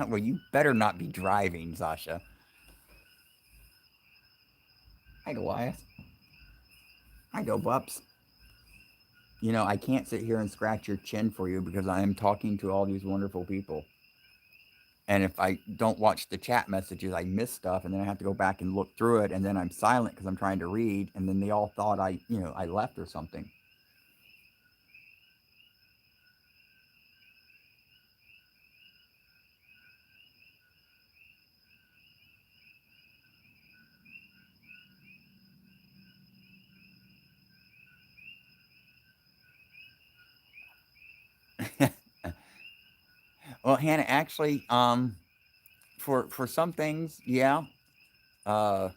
Speaker 1: Well, you better not be driving, Sasha. Hi, Goliath. Hi, Go Bups. I can't sit here and scratch your chin for you because I am talking to all these wonderful people. And if I don't watch the chat messages, I miss stuff, and then I have to go back and look through it, and then I'm silent because I'm trying to read, and then they all thought I left or something. Well, Hannah, actually, for some things, yeah, uh,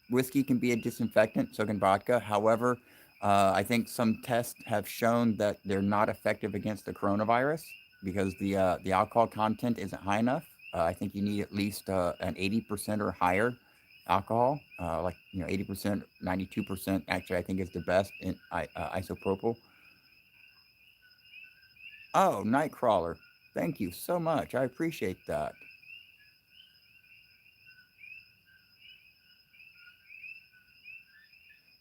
Speaker 1: whiskey can be a disinfectant, so can vodka. However, I think some tests have shown that they're not effective against the coronavirus because the alcohol content isn't high enough. I think you need at least an 80% or higher alcohol, like 80%, 92%. Actually, I think is the best in isopropyl. Oh, Nightcrawler, thank you so much. I appreciate that.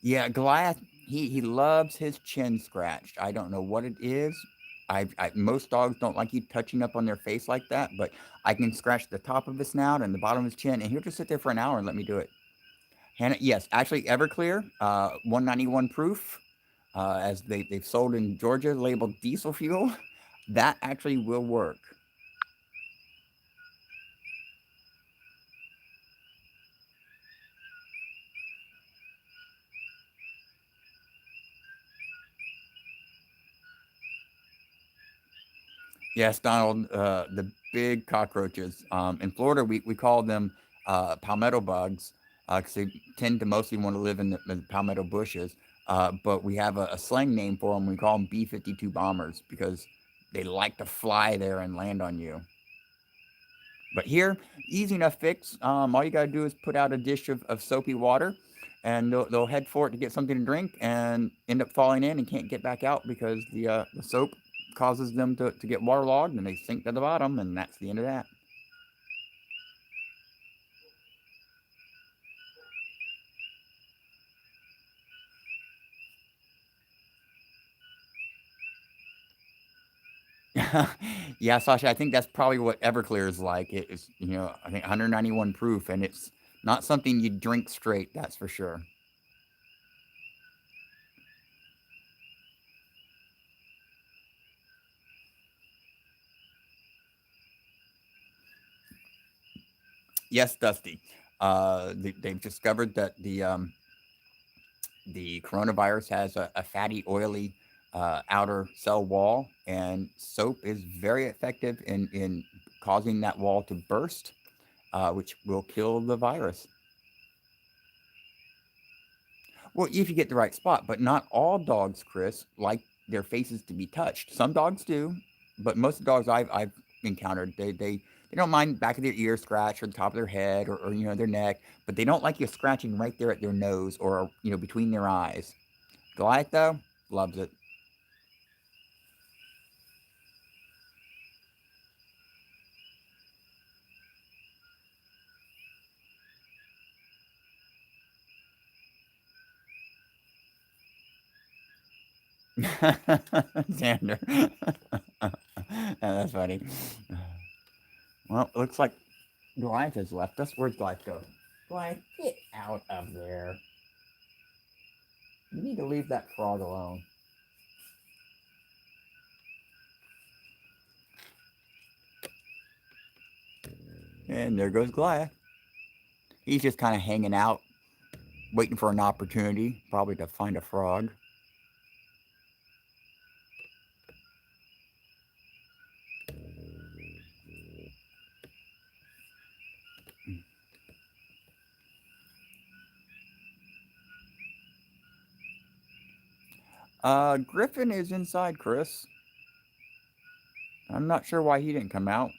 Speaker 1: Yeah, Goliath, he loves his chin scratched. I don't know what it is. Most dogs don't like you touching up on their face like that, but I can scratch the top of his snout and the bottom of his chin, and he'll just sit there for an hour and let me do it. Hannah, yes, actually, Everclear, 191 proof, as they've sold in Georgia, labeled diesel fuel. That actually will work. Yes, Donald, the big cockroaches. In Florida, we call them palmetto bugs because they tend to mostly want to live in the palmetto bushes. But we have a slang name for them. We call them B-52 bombers because they like to fly there and land on you. But here, easy enough fix. All you got to do is put out a dish of soapy water, and they'll head for it to get something to drink and end up falling in and can't get back out because the soap causes them to get waterlogged and they sink to the bottom, and that's the end of that. Yeah, Sasha, I think that's probably what Everclear is like. It's, I think 191 proof, and it's not something you drink straight, that's for sure. Yes, Dusty. They've discovered that the coronavirus has a fatty, oily outer cell wall, and soap is very effective in causing that wall to burst, which will kill the virus. Well, if you get the right spot, but not all dogs, Chris, like their faces to be touched. Some dogs do, but most of the dogs I've encountered, they don't mind back of their ear scratch or the top of their head or their neck, but they don't like you scratching right there at their nose or between their eyes. Goliath though loves it. Xander. That's funny. Well, it looks like Goliath has left us. Where'd Goliath go? Goliath, get out of there. You need to leave that frog alone. And there goes Goliath. He's just kind of hanging out, waiting for an opportunity, probably to find a frog. Griffin is inside, Chris. I'm not sure why he didn't come out.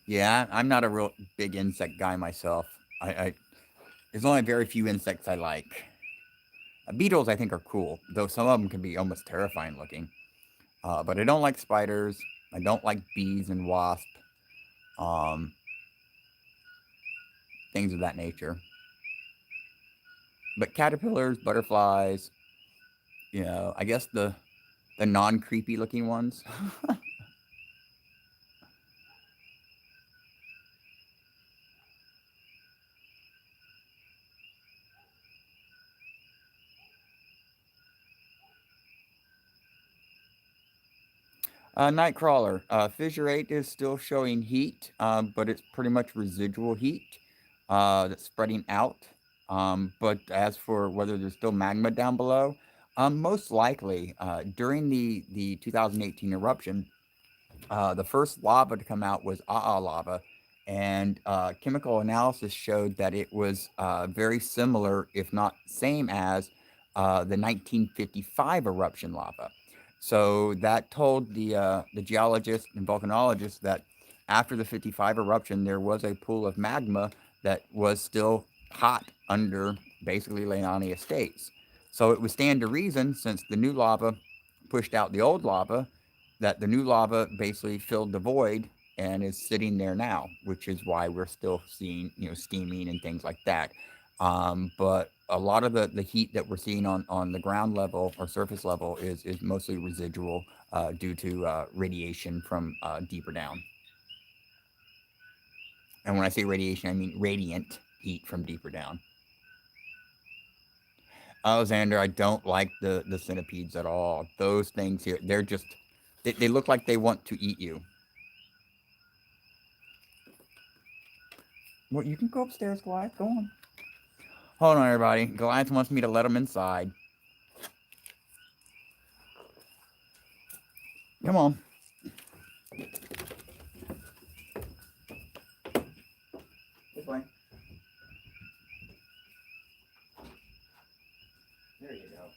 Speaker 1: Yeah, I'm not a real big insect guy myself. I there's only very few insects I like. Beetles I think are cool, though some of them can be almost terrifying looking. But I don't like spiders. I don't like bees and wasps. Um, things of that nature. But caterpillars, butterflies, I guess the non creepy looking ones. Nightcrawler. Fissure 8 is still showing heat, but it's pretty much residual heat that's spreading out. But as for whether there's still magma down below, most likely during the 2018 eruption, the first lava to come out was lava, and chemical analysis showed that it was very similar, if not same as, the 1955 eruption lava. So that told the geologists and volcanologists that after the 55 eruption, there was a pool of magma that was still hot under basically Leonia states. So it would stand to reason, since the new lava pushed out the old lava, that the new lava basically filled the void and is sitting there now, which is why we're still seeing, steaming and things like that. But a lot of the heat that we're seeing on the ground level or surface level is mostly residual due to radiation from deeper down. And when I say radiation, I mean radiant heat from deeper down. Alexander, I don't like the centipedes at all. Those things here, they look like they want to eat you. Well, you can go upstairs, Goliath. Go on. Hold on, everybody. Goliath wants me to let him inside. Come on. This way. There you go.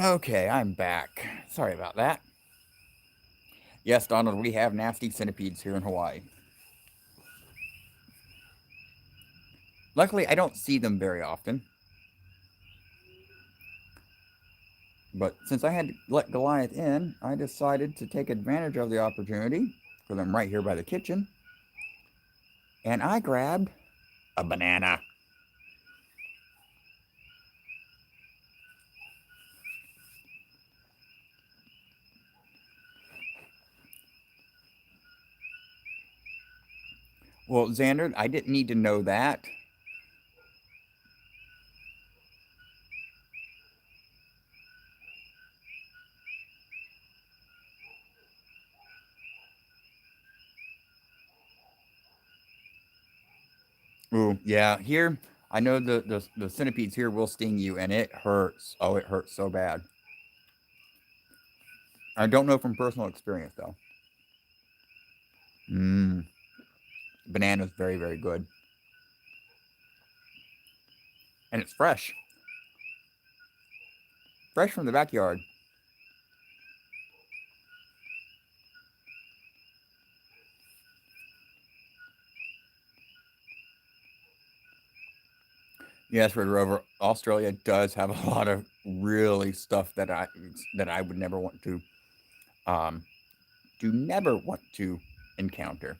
Speaker 1: Okay, I'm back. Sorry about that. Yes, Donald, we have nasty centipedes here in Hawaii. Luckily, I don't see them very often. But since I had to let Goliath in, I decided to take advantage of the opportunity, because I'm right here by the kitchen, and I grabbed a banana. Well, Xander, I didn't need to know that. Ooh, yeah. Here, I know the centipedes here will sting you, and it hurts. Oh, it hurts so bad. I don't know from personal experience though. Mm. banana is very, very good. And it's fresh. Fresh from the backyard. Yes, Red Rover. Australia does have a lot of really stuff that I would never want to um do never want to encounter.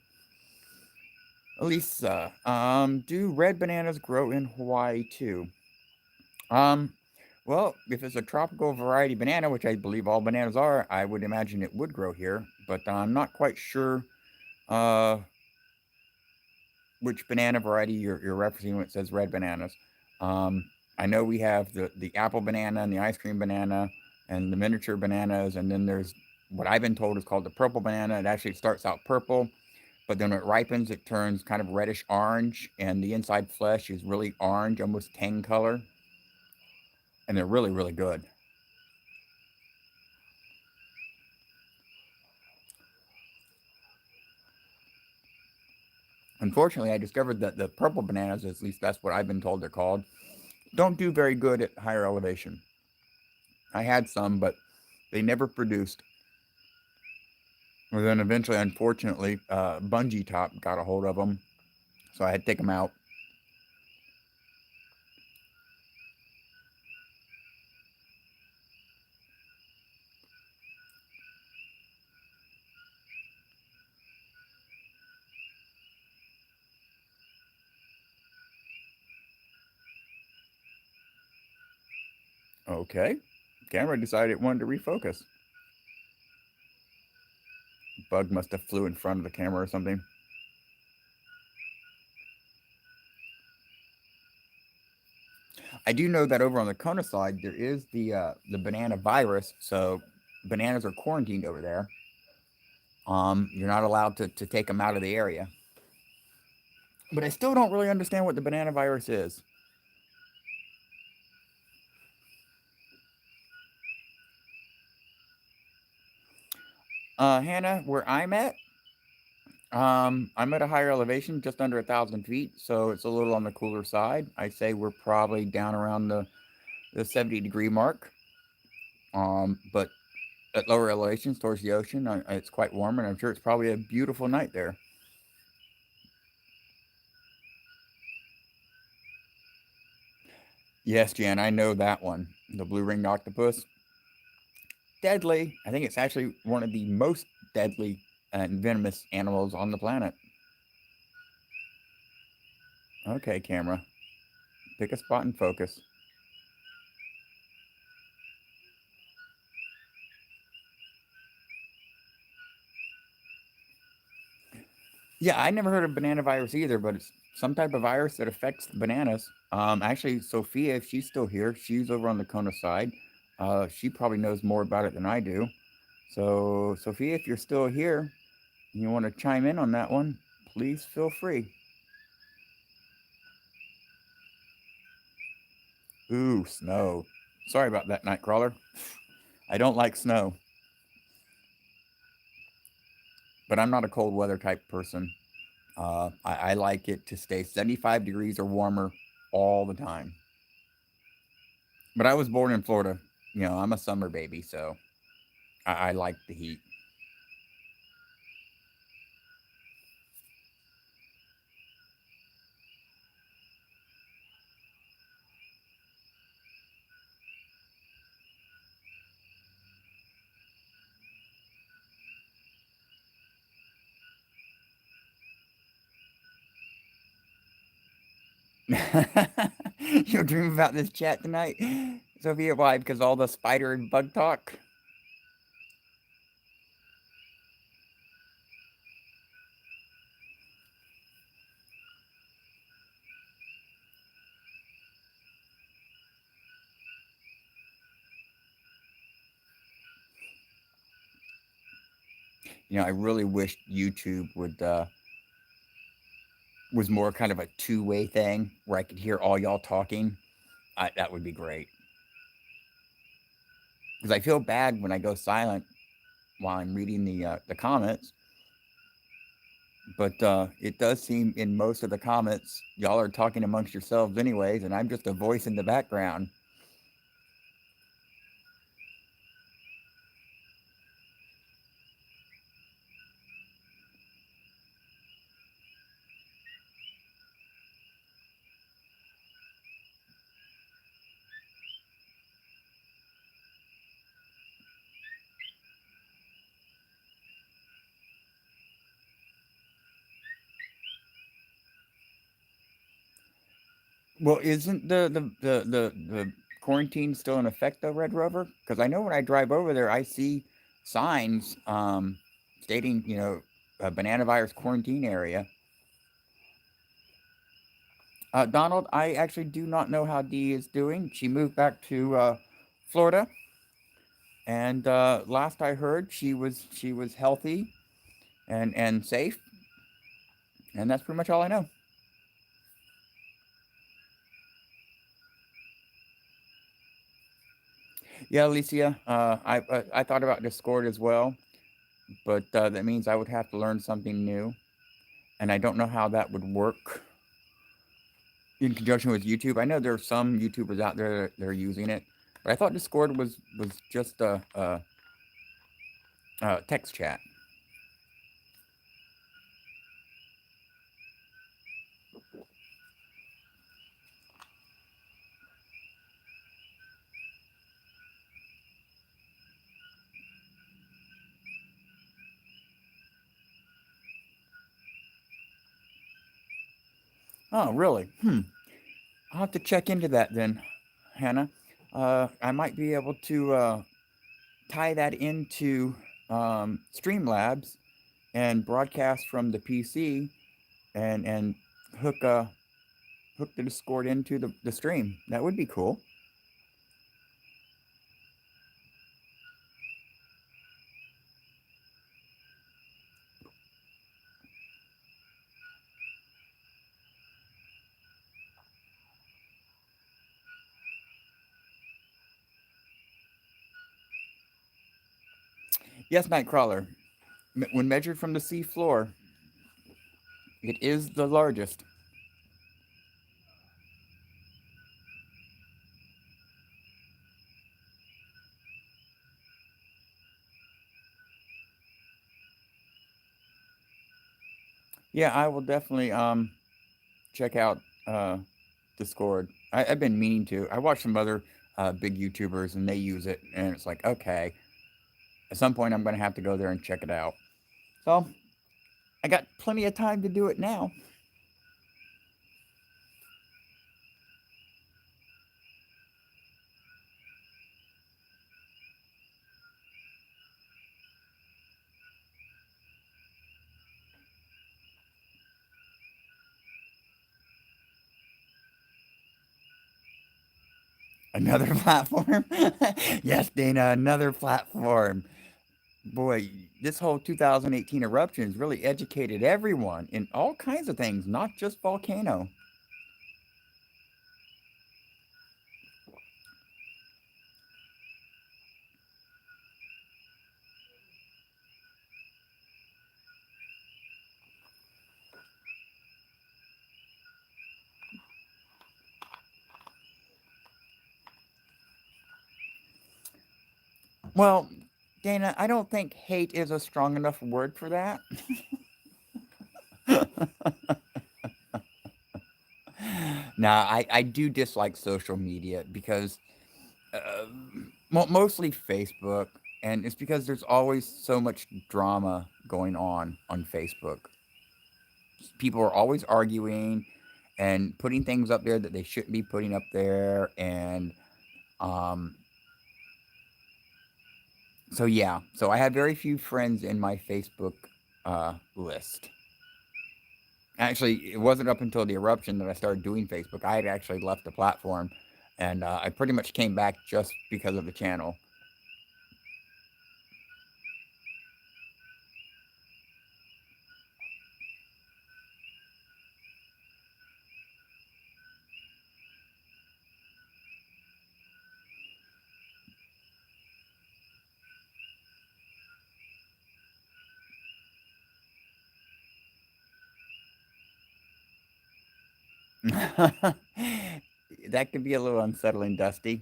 Speaker 1: Elisa, do red bananas grow in Hawaii too? Um, well, if it's a tropical variety banana, which I believe all bananas are, I would imagine it would grow here, but I'm not quite sure uh, which banana variety you're referencing when it says red bananas. Um, I know we have the apple banana and the ice cream banana and the miniature bananas, and then there's what I've been told is called the purple banana. It actually starts out purple, but then when it ripens, it turns kind of reddish orange, and the inside flesh is really orange, almost tang color, and they're really, really good. Unfortunately, I discovered that the purple bananas, at least that's what I've been told they're called, don't do very good at higher elevation. I had some, but they never produced. Well, then eventually, unfortunately, Bungee Top got a hold of them, so I had to take them out. Okay, camera decided it wanted to refocus. Bug must have flew in front of the camera or something. I do know that over on the Kona side, there is the banana virus, so bananas are quarantined over there. You're not allowed to take them out of the area. But I still don't really understand what the banana virus is. Hannah, where I'm at a higher elevation, just under 1,000 feet, so it's a little on the cooler side. I'd say we're probably down around the 70-degree mark. But at lower elevations towards the ocean, it's quite warm, and I'm sure it's probably a beautiful night there. Yes, Jan, I know that one. The blue ringed octopus. Deadly. I think it's actually one of the most deadly and venomous animals on the planet. Okay, camera. Pick a spot and focus. Yeah, I never heard of banana virus either, but it's some type of virus that affects the bananas. Actually, Sophia, if she's still here, she's over on the Kona side. She probably knows more about it than I do. So, Sophia, if you're still here and you want to chime in on that one, please feel free. Ooh, snow. Sorry about that, Nightcrawler. I don't like snow, but I'm not a cold weather type person. I like it to stay 75 degrees or warmer all the time. But I was born in Florida. You know, I'm a summer baby, so I like the heat. You'll dream about this chat tonight, Sophia. Why? Because all the spider and bug talk. You know, I really wish YouTube would was more kind of a two-way thing where I could hear all y'all talking. That would be great. Because I feel bad when I go silent while I'm reading the comments. But it does seem in most of the comments, y'all are talking amongst yourselves anyways, and I'm just a voice in the background. Well, isn't the quarantine still in effect though, Red Rover? Because I know when I drive over there, I see signs stating, a banana virus quarantine area. Donald, I actually do not know how Dee is doing. She moved back to Florida, and last I heard, she was healthy and safe, and that's pretty much all I know. Yeah, Alicia, I thought about Discord as well, but that means I would have to learn something new, and I don't know how that would work in conjunction with YouTube. I know there are some YouTubers out there that are using it, but I thought Discord was just a text chat. Oh, really? I'll have to check into that then, Hannah. I might be able to tie that into Streamlabs and broadcast from the PC and hook hook the Discord into the stream. That would be cool. Yes, Nightcrawler. When measured from the sea floor, it is the largest. Yeah, I will definitely check out Discord. I've been meaning to. I watch some other big YouTubers and they use it, and it's like, okay, at some point I'm going to have to go there and check it out. So I got plenty of time to do it now. Another platform? Yes, Dana, another platform. Boy, this whole 2018 eruption has really educated everyone in all kinds of things, not just volcano. Well, Dana, I don't think hate is a strong enough word for that. Nah, I do dislike social media because uh, mostly Facebook, and it's because there's always so much drama going on Facebook. People are always arguing and putting things up there that they shouldn't be putting up there, and um, so yeah. So I have very few friends in my Facebook list. Actually, it wasn't up until the eruption that I started doing Facebook. I had actually left the platform, and I pretty much came back just because of the channel. That could be a little unsettling, Dusty.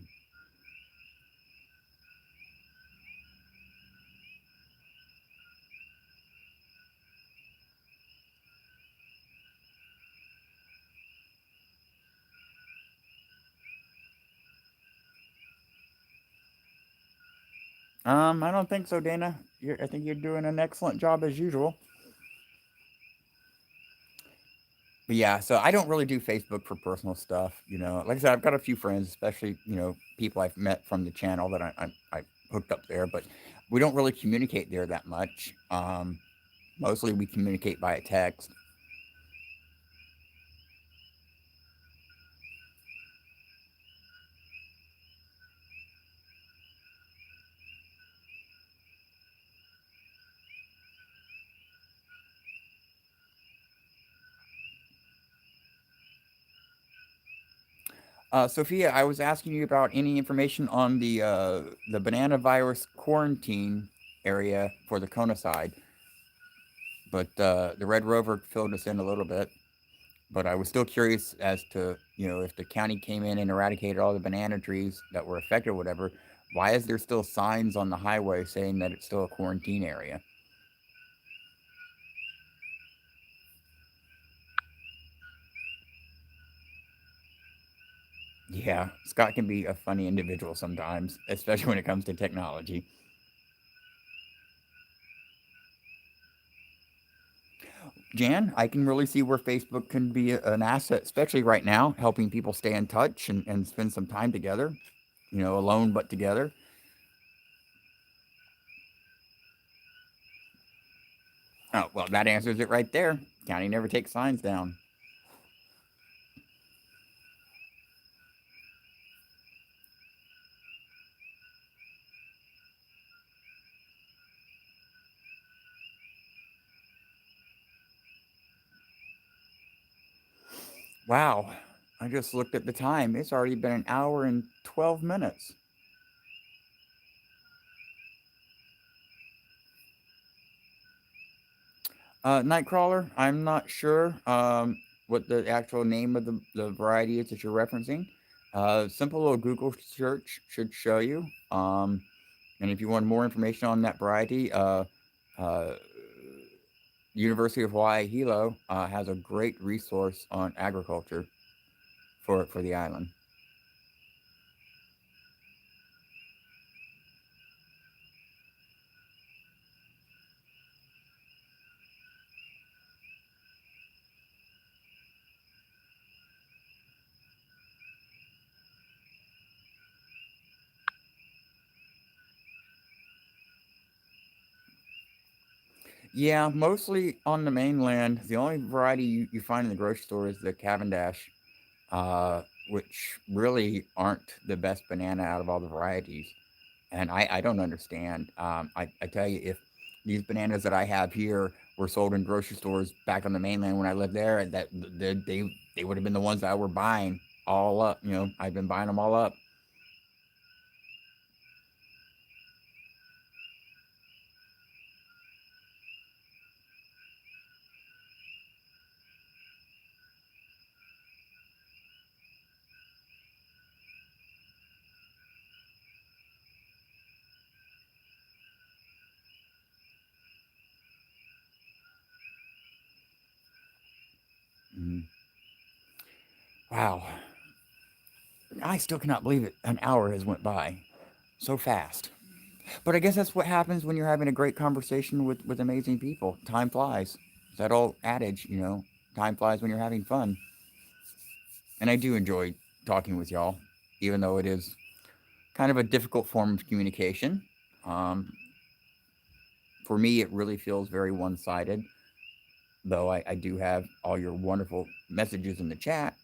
Speaker 1: I don't think so, Dana. I think you're doing an excellent job as usual. But yeah, so I don't really do Facebook for personal stuff. Like I said, I've got a few friends, especially people I've met from the channel that I hooked up there, but we don't really communicate there that much. Mostly we communicate via text. Sophia, I was asking you about any information on the banana virus quarantine area for the Kona side, but the Red Rover filled us in a little bit. But I was still curious as to if the county came in and eradicated all the banana trees that were affected or whatever. Why is there still signs on the highway saying that it's still a quarantine area? Yeah, Scott can be a funny individual sometimes, especially when it comes to technology. Jan, I can really see where Facebook can be an asset, especially right now, helping people stay in touch and spend some time together, alone but together. Oh, well, that answers it right there. County never takes signs down. Wow, I just looked at the time. It's already been an hour and 12 minutes. Nightcrawler, I'm not sure what the actual name of the variety is that you're referencing. Simple little Google search should show you. And if you want more information on that variety, uh, University of Hawaii Hilo has a great resource on agriculture for the island. Yeah, mostly on the mainland. The only variety you find in the grocery store is the Cavendish, which really aren't the best banana out of all the varieties. And I don't understand. I tell you, if these bananas that I have here were sold in grocery stores back on the mainland when I lived there, they would have been the ones that I were buying all up. I've been buying them all up. Mm. Wow, I still cannot believe it. An hour has went by so fast. But I guess that's what happens when you're having a great conversation with amazing people. Time flies. It's that old adage, time flies when you're having fun. And I do enjoy talking with y'all, even though it is kind of a difficult form of communication. Um, for me, it really feels very one sided, though I do have all your wonderful messages in the chat.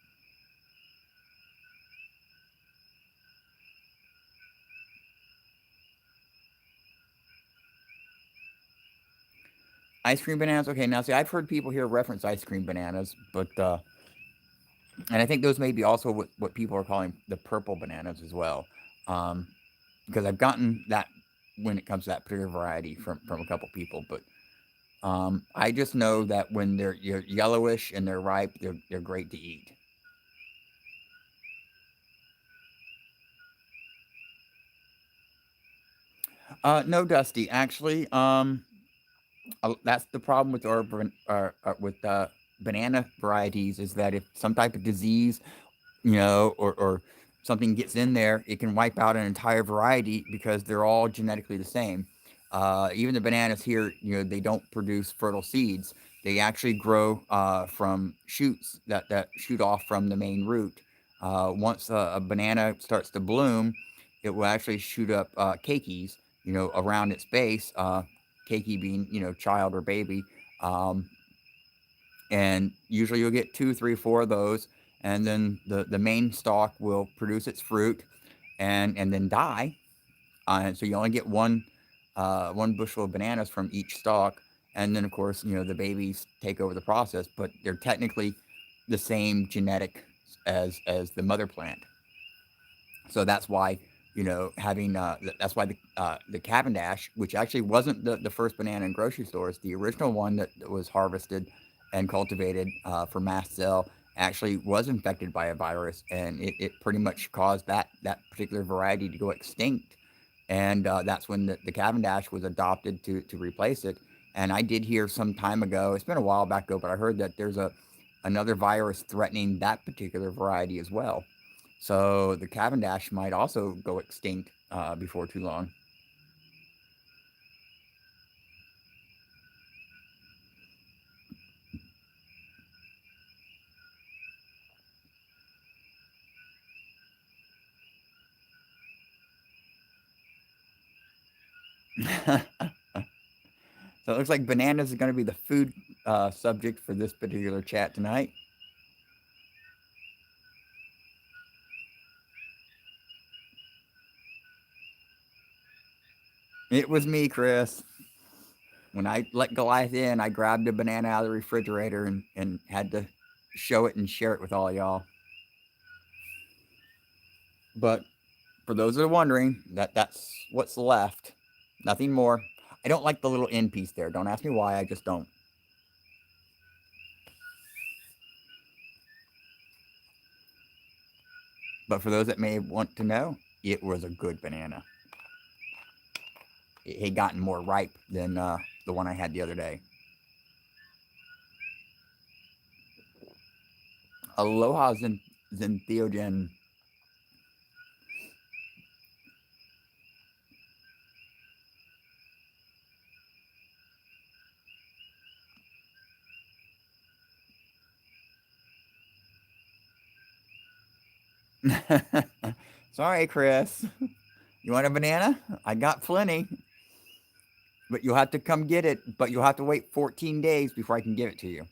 Speaker 1: Ice cream bananas. Okay, now see, I've heard people here reference ice cream bananas, but and I think those may be also what people are calling the purple bananas as well. Um, because I've gotten that when it comes to that particular variety from a couple people, but I just know that when they're yellowish and they're ripe, they're great to eat. No, Dusty. Actually, that's the problem with banana varieties is that if some type of disease, or something gets in there, it can wipe out an entire variety because they're all genetically the same. Even the bananas here, they don't produce fertile seeds. They actually grow from shoots that shoot off from the main root. Once a banana starts to bloom, it will actually shoot up keikis, around its base. Keiki being, child or baby. Um, and usually you'll get two, three, four of those, and then the main stalk will produce its fruit, and then die. So you only get one bushel of bananas from each stalk, and then of course the babies take over the process, but they're technically the same genetic as the mother plant. So that's why having that's why the Cavendish, which actually wasn't the first banana in grocery stores, the original one that was harvested and cultivated for mass sale actually was infected by a virus, and it pretty much caused that particular variety to go extinct. And that's when the Cavendish was adopted to replace it. And I did hear some time ago, it's been a while back ago, but I heard that there's another virus threatening that particular variety as well. So the Cavendish might also go extinct before too long. So it looks like bananas is going to be the food subject for this particular chat tonight. It was me, Chris. When I let Goliath in, I grabbed a banana out of the refrigerator and had to show it and share it with all y'all. But for those that are wondering, that's what's left. Nothing more. I don't like the little end piece there. Don't ask me why. I just don't. But for those that may want to know, it was a good banana. It had gotten more ripe than the one I had the other day. Aloha Zenthiogen. Sorry, Chris. You want a banana? I got plenty. But you'll have to come get it. But you'll have to wait 14 days before I can give it to you.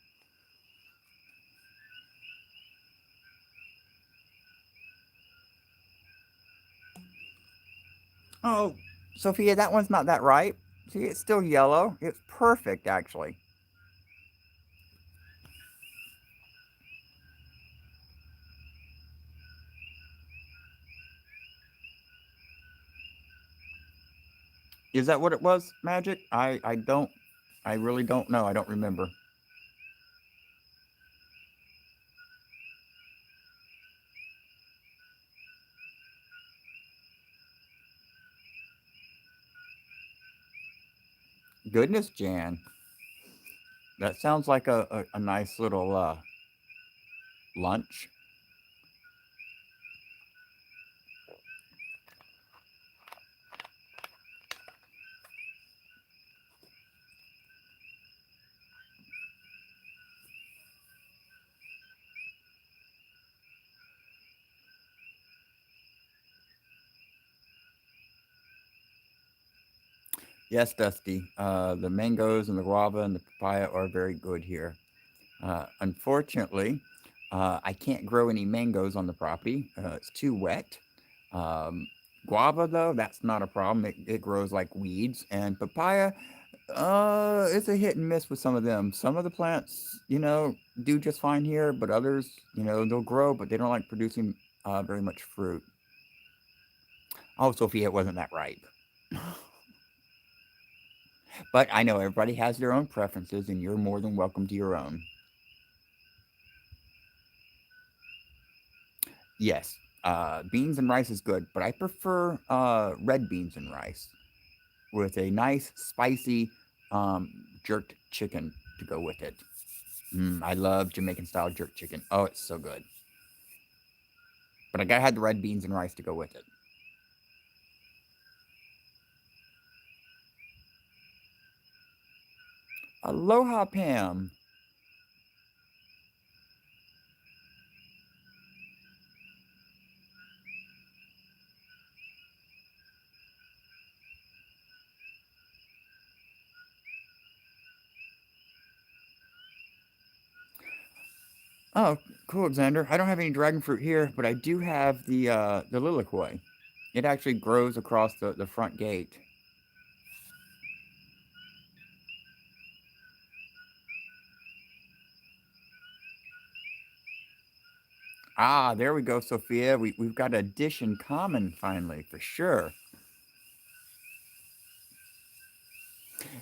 Speaker 1: Oh, Sophia, that one's not that ripe. See, it's still yellow. It's perfect, actually. Is that what it was, Magic? I don't. I really don't know. I don't remember. Goodness, Jan. That sounds like a nice little lunch. Yes, Dusty. The mangoes and the guava and the papaya are very good here. Unfortunately, I can't grow any mangoes on the property. It's too wet. Um, Guava, though, that's not a problem. It grows like weeds. And papaya, it's a hit and miss with some of them. Some of the plants, do just fine here, but others, they'll grow, but they don't like producing very much fruit. Oh, Sophia, it wasn't that ripe. But I know everybody has their own preferences, and you're more than welcome to your own. Yes, beans and rice is good, but I prefer red beans and rice. with a nice spicy jerked chicken to go with it. I love Jamaican style jerk chicken. Oh, it's so good. But I gotta have the red beans and rice to go with it. Aloha, Pam. Oh, cool, Xander. I don't have any dragon fruit here, but I do have the lilikoi. It actually grows across the front gate. Ah, there we go, Sophia. We've got a dish in common finally, for sure.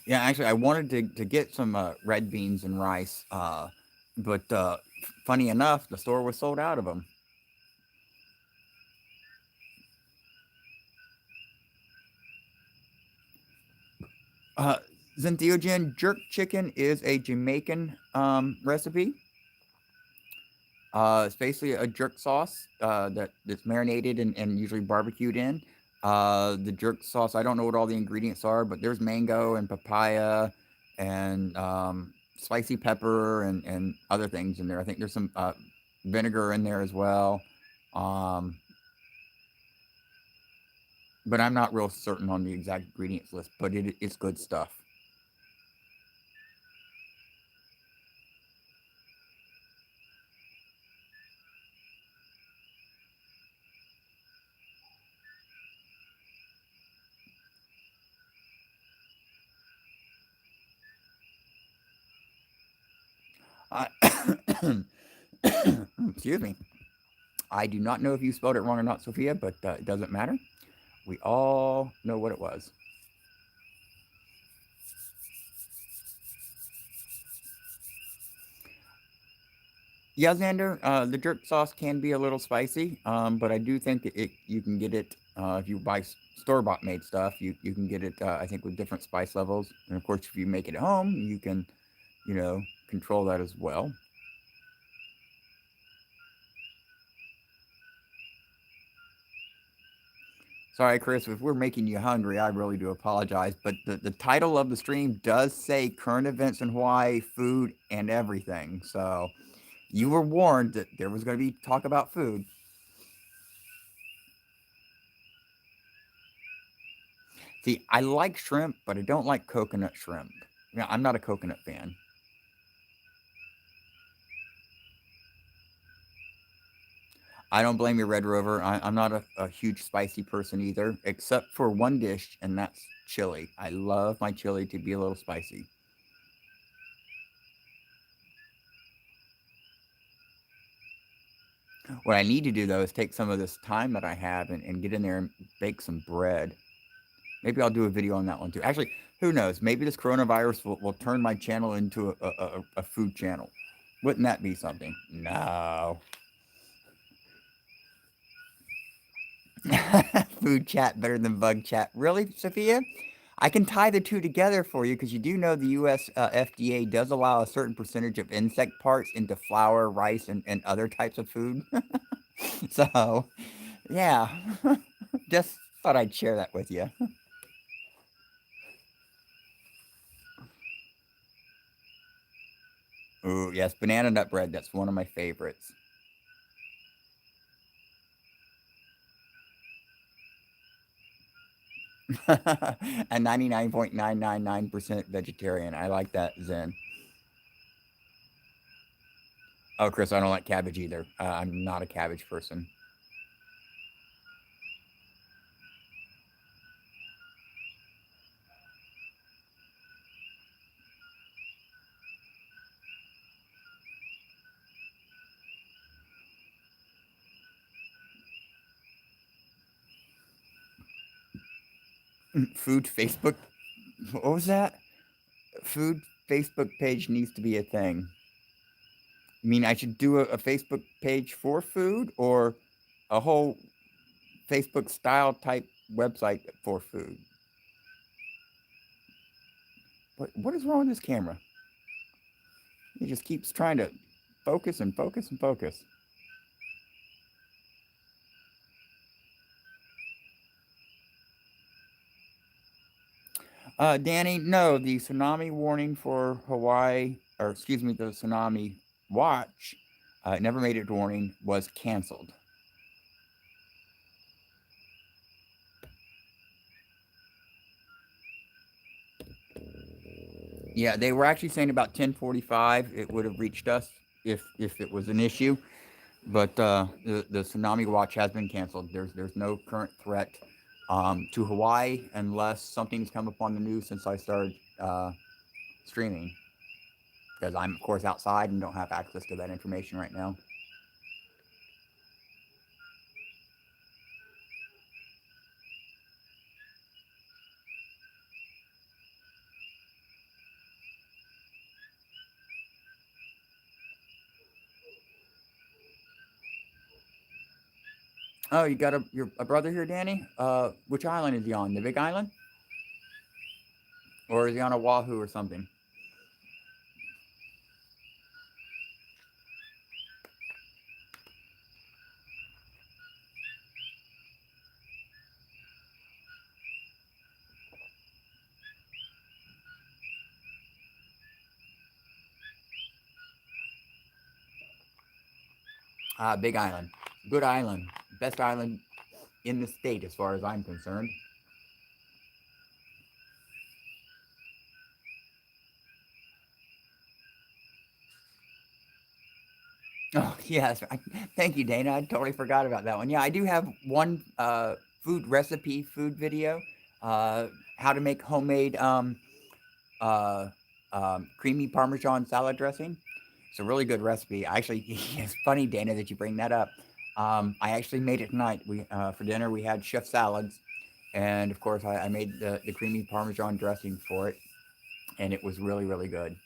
Speaker 1: Yeah, actually, I wanted to get some red beans and rice, but funny enough, the store was sold out of them. Uh, Zenthiogen jerk chicken is a Jamaican recipe. It's basically a jerk sauce that's marinated and usually barbecued in. The jerk sauce, I don't know what all the ingredients are, but there's mango and papaya and spicy pepper and other things in there. I think there's some vinegar in there as well. Um, but I'm not real certain on the exact ingredients list, but it's good stuff. Uh, excuse me. I do not know if you spelled it wrong or not, Sophia, but it doesn't matter. We all know what it was. Yeah, Xander, the jerk sauce can be a little spicy, but I do think you can get it if you buy store bought made stuff. You can get it, I think, with different spice levels, and of course, if you make it at home, you can, you know, control that as well. Sorry, Chris, if we're making you hungry, I really do apologize. But the title of the stream does say current events in Hawaii, food, and everything. So you were warned that there was going to be talk about food. See, I like shrimp, but I don't like coconut shrimp. Yeah, I'm not a coconut fan. I don't blame you, Red Rover. I'm not a huge spicy person either, except for one dish, and that's chili. I love my chili to be a little spicy. What I need to do, though, is take some of this time that I have and get in there and bake some bread. Maybe I'll do a video on that one too. Actually, who knows? Maybe this coronavirus will turn my channel into a food channel. Wouldn't that be something? No. Food chat better than bug chat. Really, Sophia? I can tie the two together for you because you do know the U.S. FDA does allow a certain percentage of insect parts into flour, rice, and other types of food. So, yeah, just thought I'd share that with you. Ooh, yes, banana nut bread. That's one of my favorites. A 99.999% vegetarian. I like that, Zen. Oh, Chris, I don't like cabbage either. I'm not a cabbage person. Food Facebook. What was that? Food Facebook page needs to be a thing. I mean, I should do a Facebook page for food or a whole Facebook style type website for food. What is wrong with this camera? It just keeps trying to focus and focus and focus. Danny, no, the tsunami warning for Hawaii, or excuse me, the tsunami watch, never made it to warning, was canceled. Yeah, they were actually saying about 10:45 it would have reached us if it was an issue, but the tsunami watch has been canceled. There's no current threat to Hawaii unless something's come upon the news since I started streaming, because I'm of course outside and don't have access to that information right now. Oh, you got a brother here, Danny? Which island is he on? The Big Island, or is he on Oahu or something? Big Island, good island, best island in the state as far as I'm concerned. Oh yes, thank you, Dana. I totally forgot about that one. Yeah, I do have one food recipe, food video, uh, how to make homemade uh, creamy Parmesan salad dressing. It's a really good recipe. Actually, it's funny, Dana, that you bring that up. I actually made it tonight. We for dinner we had chef salads, and of course I made the creamy Parmesan dressing for it, and it was really really good.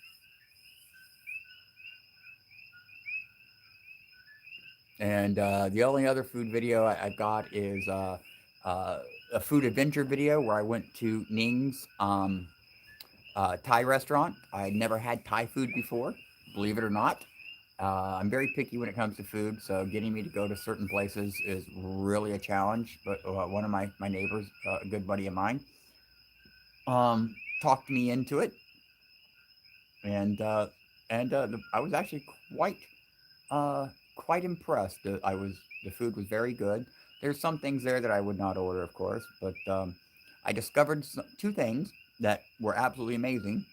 Speaker 1: And the only other food video I got is uh, a food adventure video where I went to Ning's Thai restaurant. I had never had Thai food before, believe it or not. I'm very picky when it comes to food, so getting me to go to certain places is really a challenge. But one of my neighbors, a good buddy of mine, talked me into it, and I was actually uh, quite impressed. The food was very good. There's some things there that I would not order, of course, but I discovered two things that were absolutely amazing.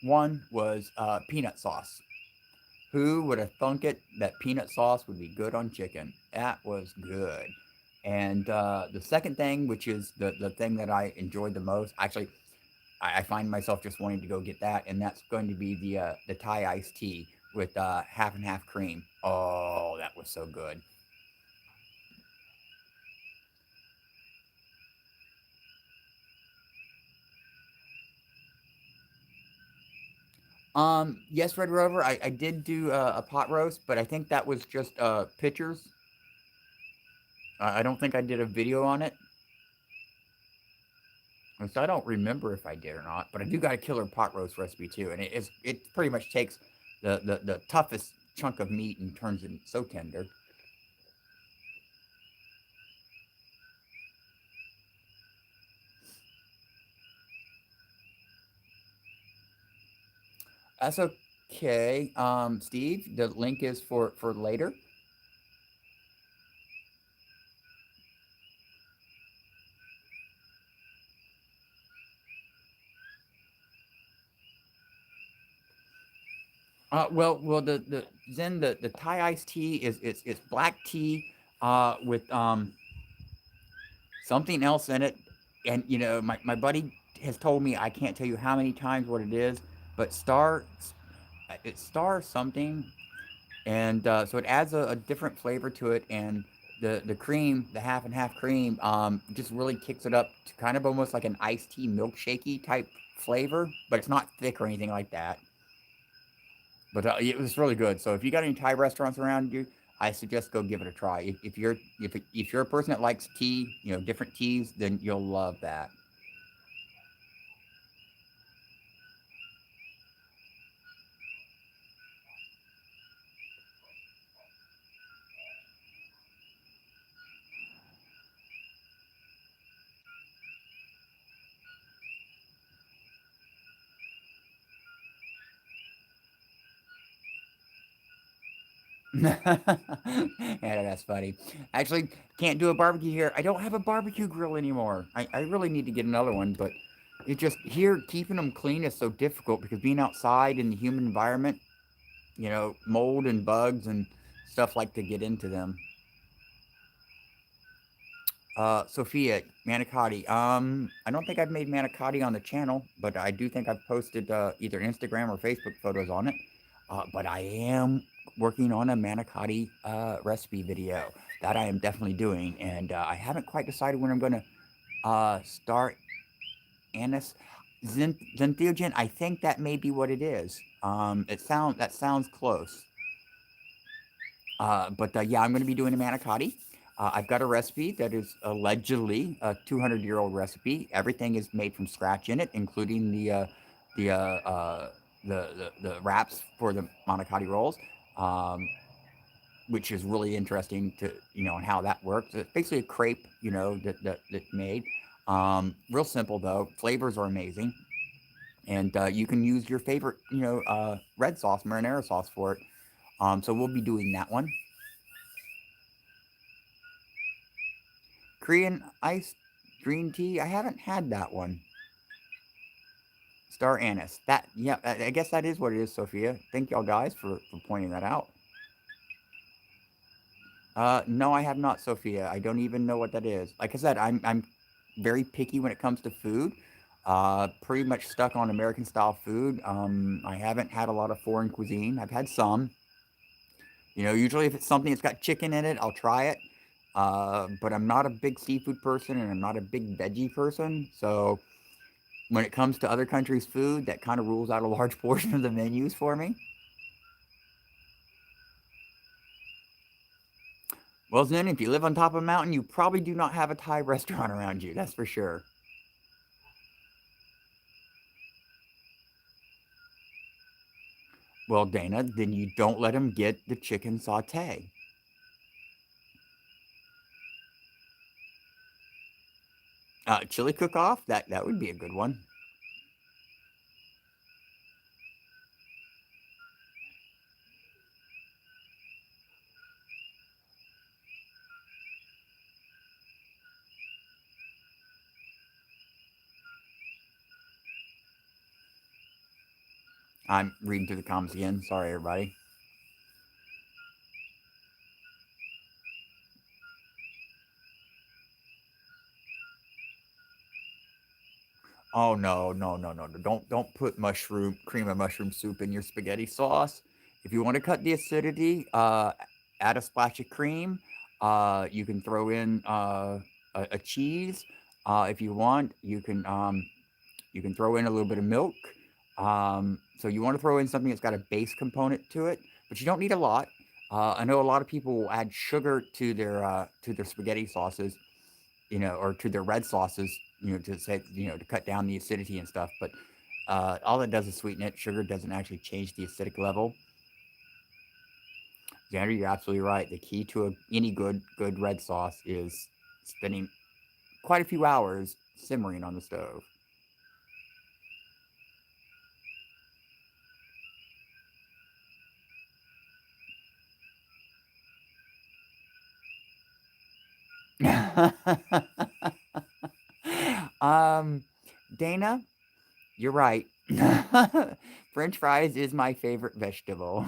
Speaker 1: One was peanut sauce. Who would have thunk it that peanut sauce would be good on chicken? That was good. And the second thing, which is the thing that I enjoyed the most, actually, I find myself just wanting to go get that, and that's going to be the Thai iced tea with half and half cream. Oh, that was so good. Yes, Red Rover, I did do a pot roast, but I think that was just pictures. I don't think I did a video on it. So I don't remember if I did or not, but I do got a killer pot roast recipe too, and it pretty much takes the toughest chunk of meat and turns it so tender. That's okay. Steve, the link is for later. Well, the Thai iced tea is it's black tea with something else in it, and my buddy has told me I can't tell you how many times what it is, but it's star something, and so it adds a different flavor to it, and the cream, the half and half cream, just really kicks it up to kind of almost like an iced tea milkshakey type flavor, but it's not thick or anything like that. But it was really good. So if you got any Thai restaurants around you, I suggest go give it a try. If you're a person that likes tea, different teas, then you'll love that. Yeah, that's funny. Actually, can't do a barbecue here. I don't have a barbecue grill anymore. I really need to get another one, but it just here keeping them clean is so difficult because being outside in the human environment, mold and bugs and stuff like to get into them. Sophia, manicotti. I don't think I've made manicotti on the channel, but I do think I've posted either Instagram or Facebook photos on it. But I am working on a manicotti recipe video that I am definitely doing, and I haven't quite decided when I'm going to start anise. Zenthiogen, I think that may be what it is. That sounds close. But yeah, I'm going to be doing a manicotti. I've got a recipe that is allegedly a 200-year-old recipe. Everything is made from scratch in it, including the, uh, uh, the wraps for the manicotti rolls, um, which is really interesting to and how that works. It's basically a crepe, that's made. Real simple though. Flavors are amazing, and you can use your favorite red sauce, marinara sauce for it. So we'll be doing that one. Korean iced green tea. I haven't had that one. Star anise. That yeah. I guess that is what it is, Sophia. Thank y'all guys for pointing that out. No, I have not, Sophia. I don't even know what that is. Like I said, I'm very picky when it comes to food. Pretty much stuck on American style food. I haven't had a lot of foreign cuisine. I've had some. Usually if it's something that's got chicken in it, I'll try it. But I'm not a big seafood person and I'm not a big veggie person. So when it comes to other countries' food, that kind of rules out a large portion of the menus for me. Well, then, if you live on top of a mountain, you probably do not have a Thai restaurant around you. That's for sure. Well, Dana, then you don't let them get the chicken saute. Chili cook-off, that would be a good one. I'm reading through the comments again. Sorry, everybody. Oh no, no, no, no, no! Don't put mushroom cream of mushroom soup in your spaghetti sauce. If you want to cut the acidity, add a splash of cream. You can throw in a cheese if you want. You can throw in a little bit of milk. So you want to throw in something that's got a base component to it, but you don't need a lot. I know a lot of people will add sugar to their spaghetti sauces, or to their red sauces, to say, to cut down the acidity and stuff. But all it does is sweeten it. Sugar doesn't actually change the acidic level. Xander, you're absolutely right. The key to any good red sauce is spending quite a few hours simmering on the stove. um, Dana, you're right. French fries is my favorite vegetable.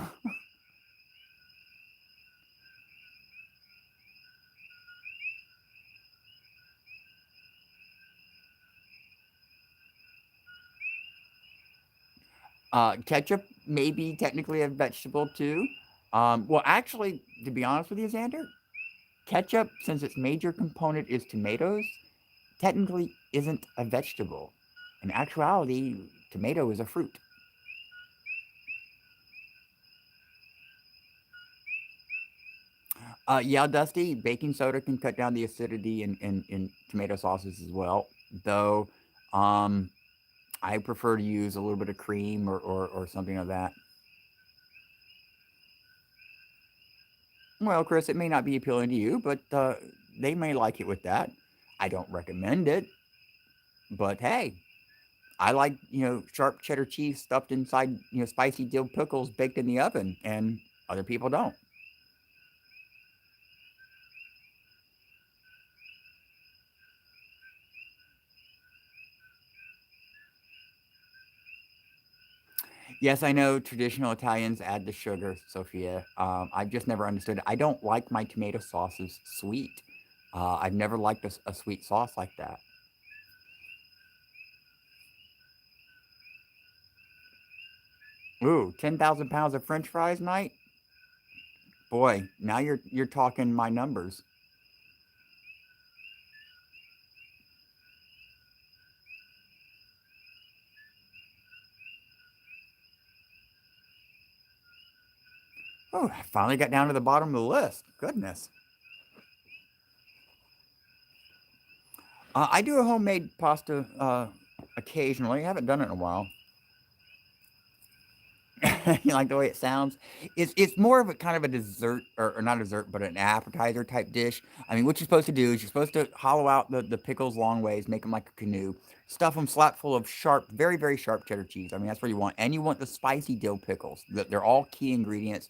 Speaker 1: Ketchup may be technically a vegetable too. Well, actually, to be honest with you, Xander, ketchup, since its major component is tomatoes, technically isn't a vegetable. In actuality, tomato is a fruit. Yeah, Dusty, baking soda can cut down the acidity in tomato sauces as well. Though, um, I prefer to use a little bit of cream or something like that. Well, Chris, it may not be appealing to you, but they may like it with that. I don't recommend it, but hey, I like sharp cheddar cheese stuffed inside spicy dill pickles baked in the oven, and other people don't. Yes, I know traditional Italians add the sugar, Sophia. I've just never understood it. I don't like my tomato sauces sweet. I've never liked a sweet sauce like that. Ooh, 10,000 pounds of French fries, night? Boy, now you're talking my numbers. Oh, I finally got down to the bottom of the list. Goodness. I do a homemade pasta occasionally. I haven't done it in a while. You like the way it sounds? It's more of a kind of a dessert, or not a dessert, but an appetizer type dish. I mean, what you're supposed to do is you're supposed to hollow out the pickles long ways, make them like a canoe, stuff them slap full of sharp, very very sharp cheddar cheese. I mean, that's what you want, and you want the spicy dill pickles. They're all key ingredients.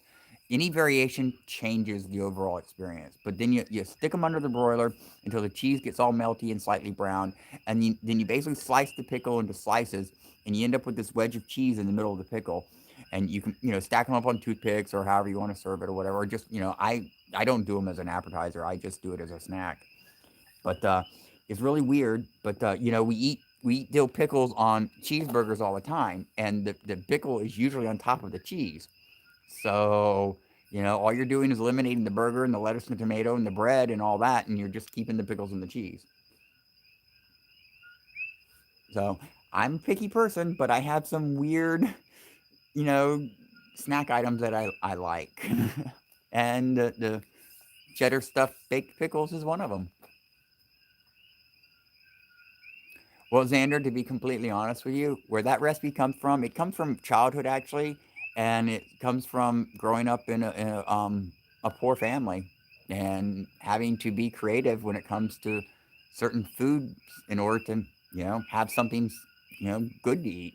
Speaker 1: Any variation changes the overall experience. But then you stick them under the broiler until the cheese gets all melty and slightly brown, and then you basically slice the pickle into slices, and you end up with this wedge of cheese in the middle of the pickle, and you can stack them up on toothpicks or however you want to serve it or whatever. Or just I don't do them as an appetizer. I just do it as a snack. But it's really weird. But we eat dill pickles on cheeseburgers all the time, and the pickle is usually on top of the cheese. So all you're doing is eliminating the burger and the lettuce and the tomato and the bread and all that, and you're just keeping the pickles and the cheese. So I'm a picky person, but I have some weird you know, snack items that I like. And the cheddar stuffed baked pickles is one of them. Well, Xander, to be completely honest with you, where that recipe comes from, it comes from childhood actually, and it comes from growing up in a poor family and having to be creative when it comes to certain foods in order to have something good to eat.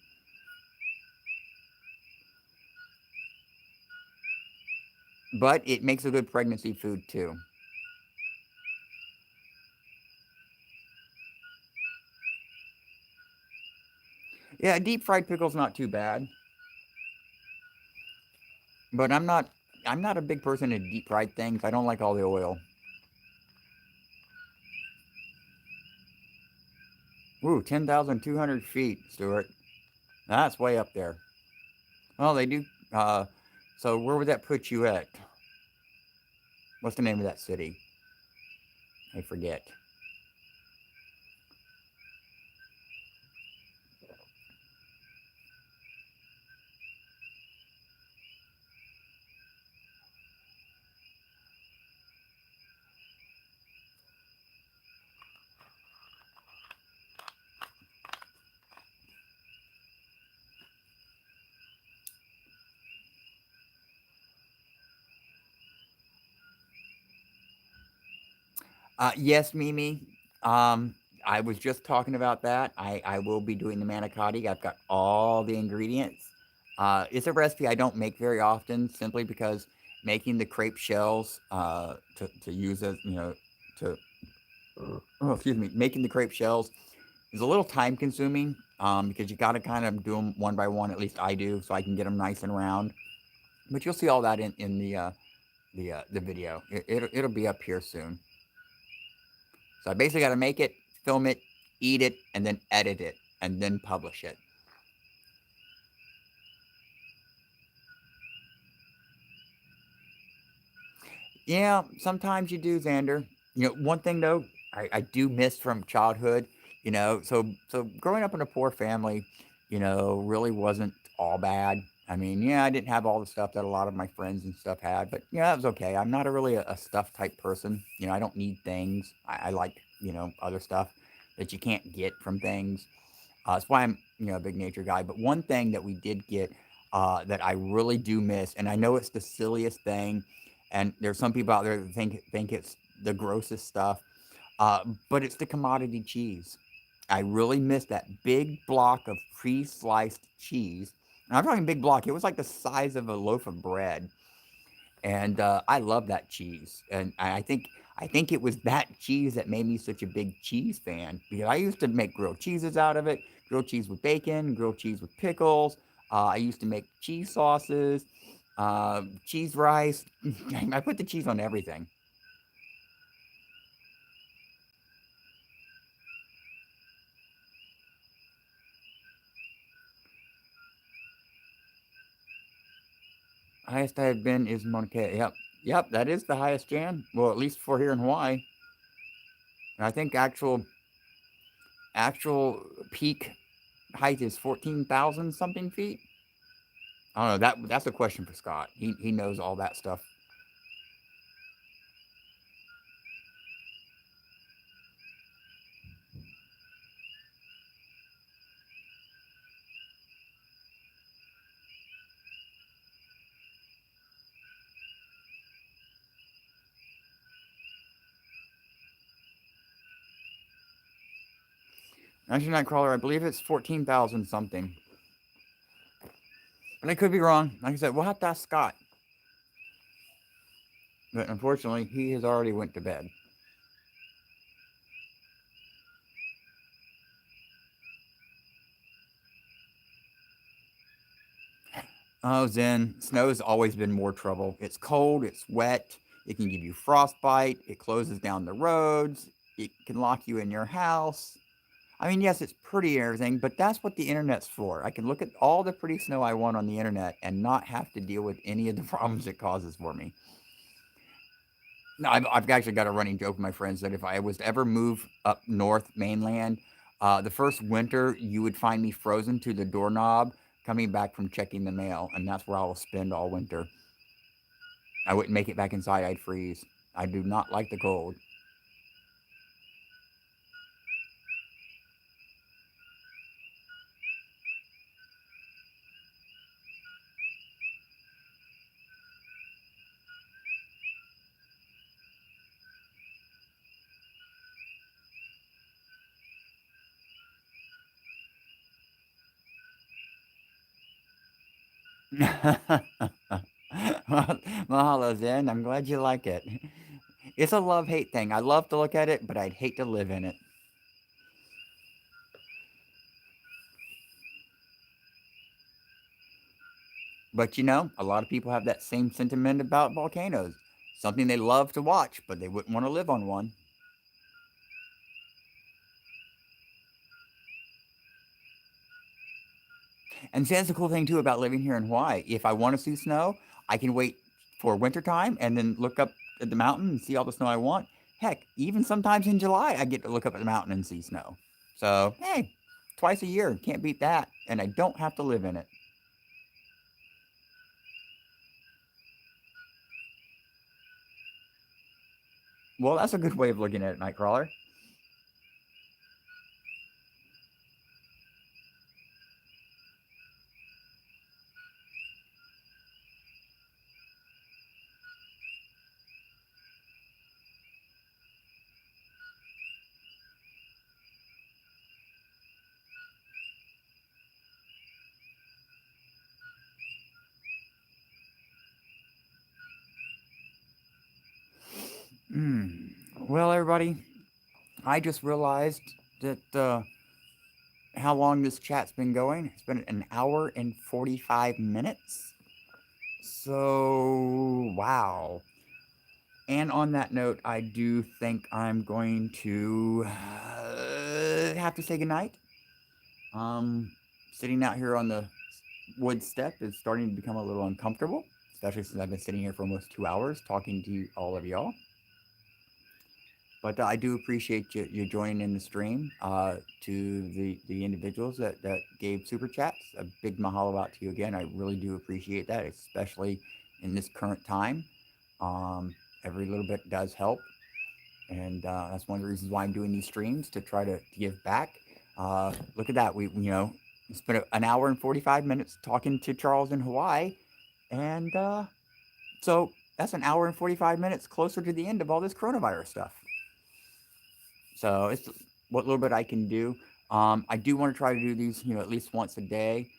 Speaker 1: But it makes a good pregnancy food too. Yeah, deep fried pickles not too bad. But I'm not a big person in deep fried things. I don't like all the oil. Ooh, 10,200 feet, Stuart. That's way up there. Well, they do. So where would that put you at? What's the name of that city? I forget. Yes, Mimi. Um, I was just talking about that. I will be doing the manicotti. I've got all the ingredients. It's a recipe I don't make very often, simply because making the crepe shells to use as to oh, excuse me, making the crepe shells is a little time consuming because you got to kind of do them one by one. At least I do, so I can get them nice and round. But you'll see all that in the video. It'll be up here soon. So I basically got to make it, film it, eat it, and then edit it, and then publish it. Yeah, sometimes you do, Xander. One thing though, I do miss from childhood. So growing up in a poor family, really wasn't all bad. I mean, yeah, I didn't have all the stuff that a lot of my friends and stuff had, but yeah, that was okay. I'm not really a stuff type person. I don't need things. I like other stuff that you can't get from things. That's why I'm a big nature guy. But one thing that we did get that I really do miss, and I know it's the silliest thing, and there's some people out there that think it's the grossest stuff, but it's the commodity cheese. I really miss that big block of pre-sliced cheese. And I'm talking big block. It was like the size of a loaf of bread, and I love that cheese. And I think it was that cheese that made me such a big cheese fan, because I used to make grilled cheeses out of it, grilled cheese with bacon, grilled cheese with pickles. I used to make cheese sauces, cheese rice. I put the cheese on everything. Highest I have been is Mauna Kea. Yep, yep, that is the highest, Jan. Well, at least for here in Hawaii. And I think actual peak height is 14,000 something feet. I don't know. That's a question for Scott. He knows all that stuff. Actually, Nightcrawler, I believe it's 14,000 something. But I could be wrong. Like I said, we'll have to ask Scott. But unfortunately, he has already went to bed. Oh, Zen, snow has always been more trouble. It's cold, it's wet, it can give you frostbite, it closes down the roads, it can lock you in your house. I mean, yes, it's pretty and everything, but that's what the internet's for. I can look at all the pretty snow I want on the internet and not have to deal with any of the problems it causes for me. No, I've actually got a running joke with my friends that if I was to ever move up north mainland, the first winter you would find me frozen to the doorknob coming back from checking the mail, and that's where I will spend all winter. I wouldn't make it back inside, I'd freeze. I do not like the cold. Mahalo, Zen. I'm glad you like it. It's a love hate thing. I love to look at it, but I'd hate to live in it. But a lot of people have that same sentiment about volcanoes. Something they love to watch, but they wouldn't want to live on one. And see, that's the cool thing too about living here in Hawaii. If I want to see snow, I can wait for wintertime and then look up at the mountain and see all the snow I want. Heck, even sometimes in July, I get to look up at the mountain and see snow. So, hey, twice a year, can't beat that. And I don't have to live in it. Well, that's a good way of looking at it, Nightcrawler. Mm. Well, everybody, I just realized that how long this chat's been going. It's been an hour and 45 minutes. So, wow. And on that note, I do think I'm going to have to say goodnight. Um, Sitting out here on the wood step is starting to become a little uncomfortable, especially since I've been sitting here for almost 2 hours talking to all of y'all. But I do appreciate you joining in the stream. To the individuals that gave super chats, a big mahalo out to you again. I really do appreciate that, especially in this current time. Every little bit does help, and that's one of the reasons why I'm doing these streams to try to give back. Look at that, we spent an hour and 45 minutes talking to Charles in Hawaii, and so that's an hour and 45 minutes closer to the end of all this coronavirus stuff. So it's what little bit I can do. I do want to try to do these, at least once a day,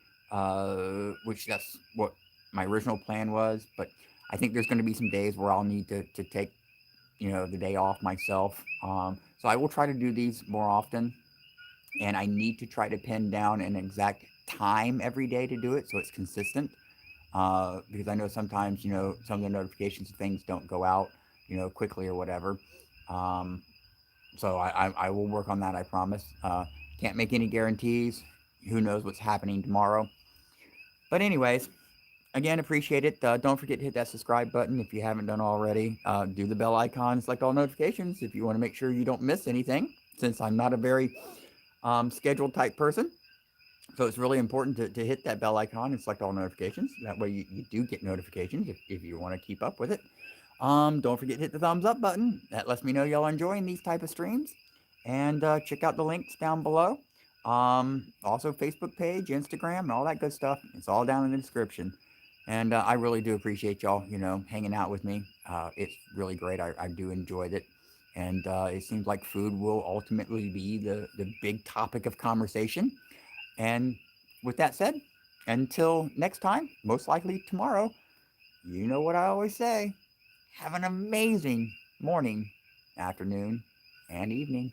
Speaker 1: which that's what my original plan was. But I think there's going to be some days where I'll need to take, the day off myself. So I will try to do these more often, and I need to try to pin down an exact time every day to do it so it's consistent. Because I know sometimes, some of the notifications and things don't go out, quickly or whatever. Um, so I will work on that, I promise. Can't make any guarantees. Who knows what's happening tomorrow. But, anyways, again, appreciate it. Don't forget to hit that subscribe button if you haven't done already. Do the bell icon, select all notifications if you want to make sure you don't miss anything, since I'm not a very scheduled type person. So it's really important to hit that bell icon and select all notifications. That way you do get notifications if you want to keep up with it. Don't forget to hit the thumbs up button. That lets me know y'all are enjoying these type of streams. And check out the links down below. Also, Facebook page, Instagram, and all that good stuff. It's all down in the description. And I really do appreciate y'all, hanging out with me. It's really great. I do enjoy it. And it seems like food will ultimately be the big topic of conversation. And with that said, until next time, most likely tomorrow, you know what I always say. Have an amazing morning, afternoon, and evening.